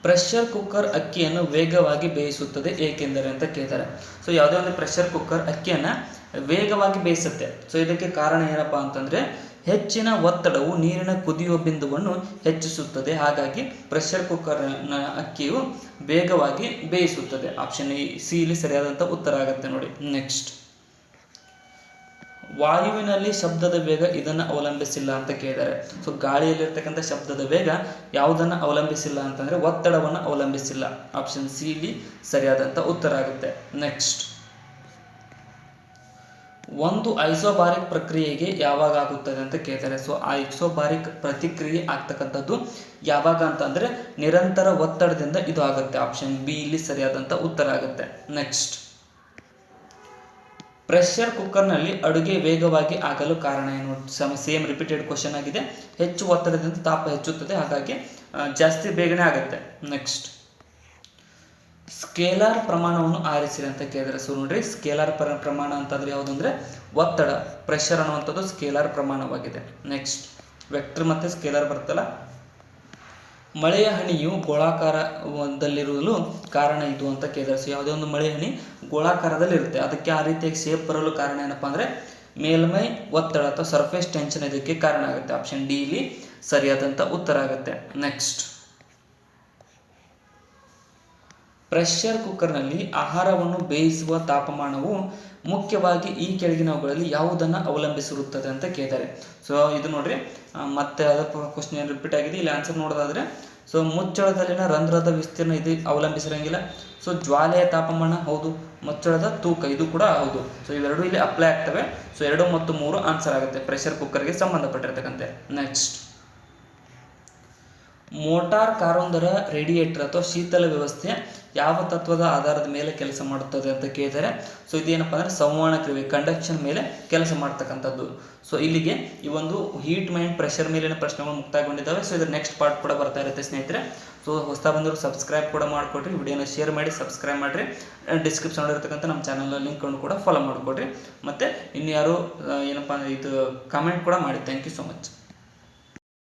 ಪ್ರೆಷರ್ ಕುಕ್ಕರ್ ಅಕ್ಕಿಯನ್ನು ವೇಗವಾಗಿ ಬೇಯಿಸುತ್ತದೆ ಏಕೆಂದರೆ ಅಂತ ಕೇಳ್ತಾರೆ. ಸೊ ಯಾವುದೇ ಒಂದು ಪ್ರೆಷರ್ ಕುಕ್ಕರ್ ಅಕ್ಕಿಯನ್ನು ವೇಗವಾಗಿ ಬೇಯಿಸುತ್ತೆ. ಸೊ ಇದಕ್ಕೆ ಕಾರಣ ಏನಪ್ಪ ಅಂತಂದರೆ ಹೆಚ್ಚಿನ ಒತ್ತಡವು ನೀರಿನ ಕುದಿಯುವ ಬಿಂದುವನ್ನು ಹೆಚ್ಚಿಸುತ್ತದೆ. ಹಾಗಾಗಿ ಪ್ರೆಷರ್ ಕುಕ್ಕರ್ನ ಅಕ್ಕಿಯು ವೇಗವಾಗಿ ಬೇಯಿಸುತ್ತದೆ. ಆಪ್ಷನ್ ಸಿ ಇಲ್ಲಿ ಸರಿಯಾದಂಥ ಉತ್ತರ ಆಗುತ್ತೆ ನೋಡಿ. ನೆಕ್ಸ್ಟ್, ವಾಯುವಿನಲ್ಲಿ ಶಬ್ದದ ವೇಗ ಇದನ್ನು ಅವಲಂಬಿಸಿಲ್ಲ ಅಂತ ಕೇಳಿದ್ದಾರೆ. ಸೊ ಗಾಳಿಯಲ್ಲಿರ್ತಕ್ಕಂಥ ಶಬ್ದದ ವೇಗ ಯಾವುದನ್ನು ಅವಲಂಬಿಸಿಲ್ಲ ಅಂತಂದರೆ ಒತ್ತಡವನ್ನು ಅವಲಂಬಿಸಿಲ್ಲ. ಆಪ್ಷನ್ ಸಿ ಇಲ್ಲಿ ಸರಿಯಾದಂಥ ಉತ್ತರ ಆಗುತ್ತೆ. ನೆಕ್ಸ್ಟ್, ಒಂದು ಐಸೋಬಾರಿಕ್ ಪ್ರಕ್ರಿಯೆಗೆ ಯಾವಾಗ ಆಗುತ್ತದೆ ಅಂತ ಕೇಳ್ತಾರೆ. ಸೊ ಆ ಐಸೋಬಾರಿಕ್ ಪ್ರತಿಕ್ರಿಯೆ ಆಗ್ತಕ್ಕಂಥದ್ದು ಯಾವಾಗ ಅಂತಂದರೆ ನಿರಂತರ ಒತ್ತಡದಿಂದ ಇದು ಆಗುತ್ತೆ. ಆಪ್ಷನ್ ಬಿ ಇಲ್ಲಿ ಸರಿಯಾದಂಥ ಉತ್ತರ ಆಗುತ್ತೆ. ನೆಕ್ಸ್ಟ್, ಪ್ರೆಷರ್ ಕುಕ್ಕರ್ನಲ್ಲಿ ಅಡುಗೆ ವೇಗವಾಗಿ ಆಗಲು ಕಾರಣ ಏನು? ಸೇಮ್ ರಿಪೀಟೆಡ್ ಕ್ವಶನ್ ಆಗಿದೆ. ಹೆಚ್ಚು ಒತ್ತಡದಿಂದ ತಾಪ ಹೆಚ್ಚುತ್ತದೆ, ಹಾಗಾಗಿ ಜಾಸ್ತಿ ಬೇಗನೆ ಆಗುತ್ತೆ. ನೆಕ್ಸ್ಟ್, ಸ್ಕೇಲಾರ್ ಪ್ರಮಾಣವನ್ನು ಆರಿಸಿರಿ ಅಂತ ಕೇಳಿದರೆ. ಸೊ ನೋಡ್ರಿ, ಸ್ಕೇಲಾರ್ ಪ್ರಮಾಣ ಅಂತಂದ್ರೆ ಯಾವುದಂದ್ರೆ ಒತ್ತಡ, ಪ್ರೆಷರ್ ಅನ್ನುವಂಥದ್ದು ಸ್ಕೇಲಾರ್ ಪ್ರಮಾಣವಾಗಿದೆ. ನೆಕ್ಸ್ಟ್, ವೆಕ್ಟರ್ ಮತ್ತು ಸ್ಕೇಲಾರ್ ಬರ್ತಲ್ಲ. ಮಳೆಯ ಹನಿಯು ಗೋಳಾಕಾರದಲ್ಲಿರಲು ಕಾರಣ ಇದು ಅಂತ ಕೇಳಿದರೆ. ಸೊ ಯಾವುದೇ ಒಂದು ಮಳೆ ಹನಿ ಗೋಳಾಕಾರದಲ್ಲಿರುತ್ತೆ, ಅದಕ್ಕೆ ಆ ರೀತಿಯಾಗಿ ಶೇಪ್ ಬರಲು ಕಾರಣ ಏನಪ್ಪ ಅಂದರೆ ಮೇಲ್ಮೈ ಒತ್ತಡ ಅಥವಾ ಸರ್ಫೇಸ್ ಟೆನ್ಷನ್ ಇದಕ್ಕೆ ಕಾರಣ ಆಗುತ್ತೆ. ಆಪ್ಷನ್ ಡಿ ಇಲ್ಲಿ ಸರಿಯಾದಂಥ ಉತ್ತರ ಆಗುತ್ತೆ. ನೆಕ್ಸ್ಟ್, ಪ್ರೆಷರ್ ಕುಕ್ಕರ್ನಲ್ಲಿ ಆಹಾರವನ್ನು ಬೇಯಿಸುವ ತಾಪಮಾನವು ಮುಖ್ಯವಾಗಿ ಈ ಕೆಳಗಿನವುಗಳಲ್ಲಿ ಯಾವುದನ್ನು ಅವಲಂಬಿಸಿರುತ್ತದೆ ಅಂತ ಕೇಳಿದ್ದಾರೆ. ಸೊ ಇದು ನೋಡ್ರಿ, ಮತ್ತೆ ಅದರ ಕ್ವಶನ್ ರಿಪೀಟ್ ಆಗಿದೆ. ಇಲ್ಲಿ ಆನ್ಸರ್ ನೋಡೋದಾದ್ರೆ, ಸೊ ಮುಚ್ಚಳದಲ್ಲಿನ ರಂಧ್ರದ ವಿಸ್ತೀರ್ಣ ಇದು ಅವಲಂಬಿಸಿರಂಗಿಲ್ಲ. ಸೊ ಜ್ವಾಲೆಯ ತಾಪಮಾನ ಹೌದು, ಮುಚ್ಚಳದ ತೂಕ ಇದು ಕೂಡ ಹೌದು. ಸೊ ಇವೆರಡು ಇಲ್ಲಿ ಅಪ್ಲೈ ಆಗ್ತವೆ. ಸೊ 2 ಮತ್ತು 3 ಆನ್ಸರ್ ಆಗುತ್ತೆ ಪ್ರೆಷರ್ ಕುಕ್ಕರ್ಗೆ ಸಂಬಂಧಪಟ್ಟಿರ್ತಕ್ಕಂತೆ. ನೆಕ್ಸ್ಟ್, ಮೋಟಾರ್ ಕಾರೊಂದರ ರೇಡಿಯೇಟರ್ ಅಥವಾ ಶೀತಲ ವ್ಯವಸ್ಥೆ ಯಾವ ತತ್ವದ ಆಧಾರದ ಮೇಲೆ ಕೆಲಸ ಮಾಡುತ್ತದೆ ಅಂತ ಕೇಳಿದರೆ. ಸೊ ಇದೇನಪ್ಪ ಅಂದರೆ ಸಂವಹನ ಕ್ರಿಯೆ, ಕಂಡಕ್ಷನ್ ಮೇಲೆ ಕೆಲಸ ಮಾಡ್ತಕ್ಕಂಥದ್ದು. ಸೊ ಇಲ್ಲಿಗೆ ಈ ಒಂದು ಹೀಟ್ ಮೈಂಡ್ ಪ್ರೆಷರ್ ಮೇಲಿನ ಪ್ರಶ್ನೆಗಳು ಮುಕ್ತಾಯಗೊಂಡಿದ್ದಾವೆ. ಸೊ ಇದ್ರ ನೆಕ್ಸ್ಟ್ ಪಾರ್ಟ್ ಕೂಡ ಬರ್ತಾ ಇರುತ್ತೆ ಸ್ನೇಹಿತರೆ. ಸೊ ಹೊಸ ಬಂದವರು ಸಬ್ಸ್ಕ್ರೈಬ್ ಕೂಡ ಮಾಡಿಕೊಡ್ರಿ, ವಿಡಿಯೋನ ಶೇರ್ ಮಾಡಿ ಸಬ್ಸ್ಕ್ರೈಬ್ ಮಾಡಿರಿ. ಡಿಸ್ಕ್ರಿಪ್ಷನ್ ಇರತಕ್ಕಂಥ ನಮ್ಮ ಚಾನಲ್ ಲಿಂಕ್ ಕೂಡ ಫಾಲೋ ಮಾಡಿಕೊಡ್ರಿ. ಮತ್ತು ಇನ್ಯಾರು ಏನಪ್ಪ ಇದು ಕಾಮೆಂಟ್ ಕೂಡ ಮಾಡಿ. Thank you so much.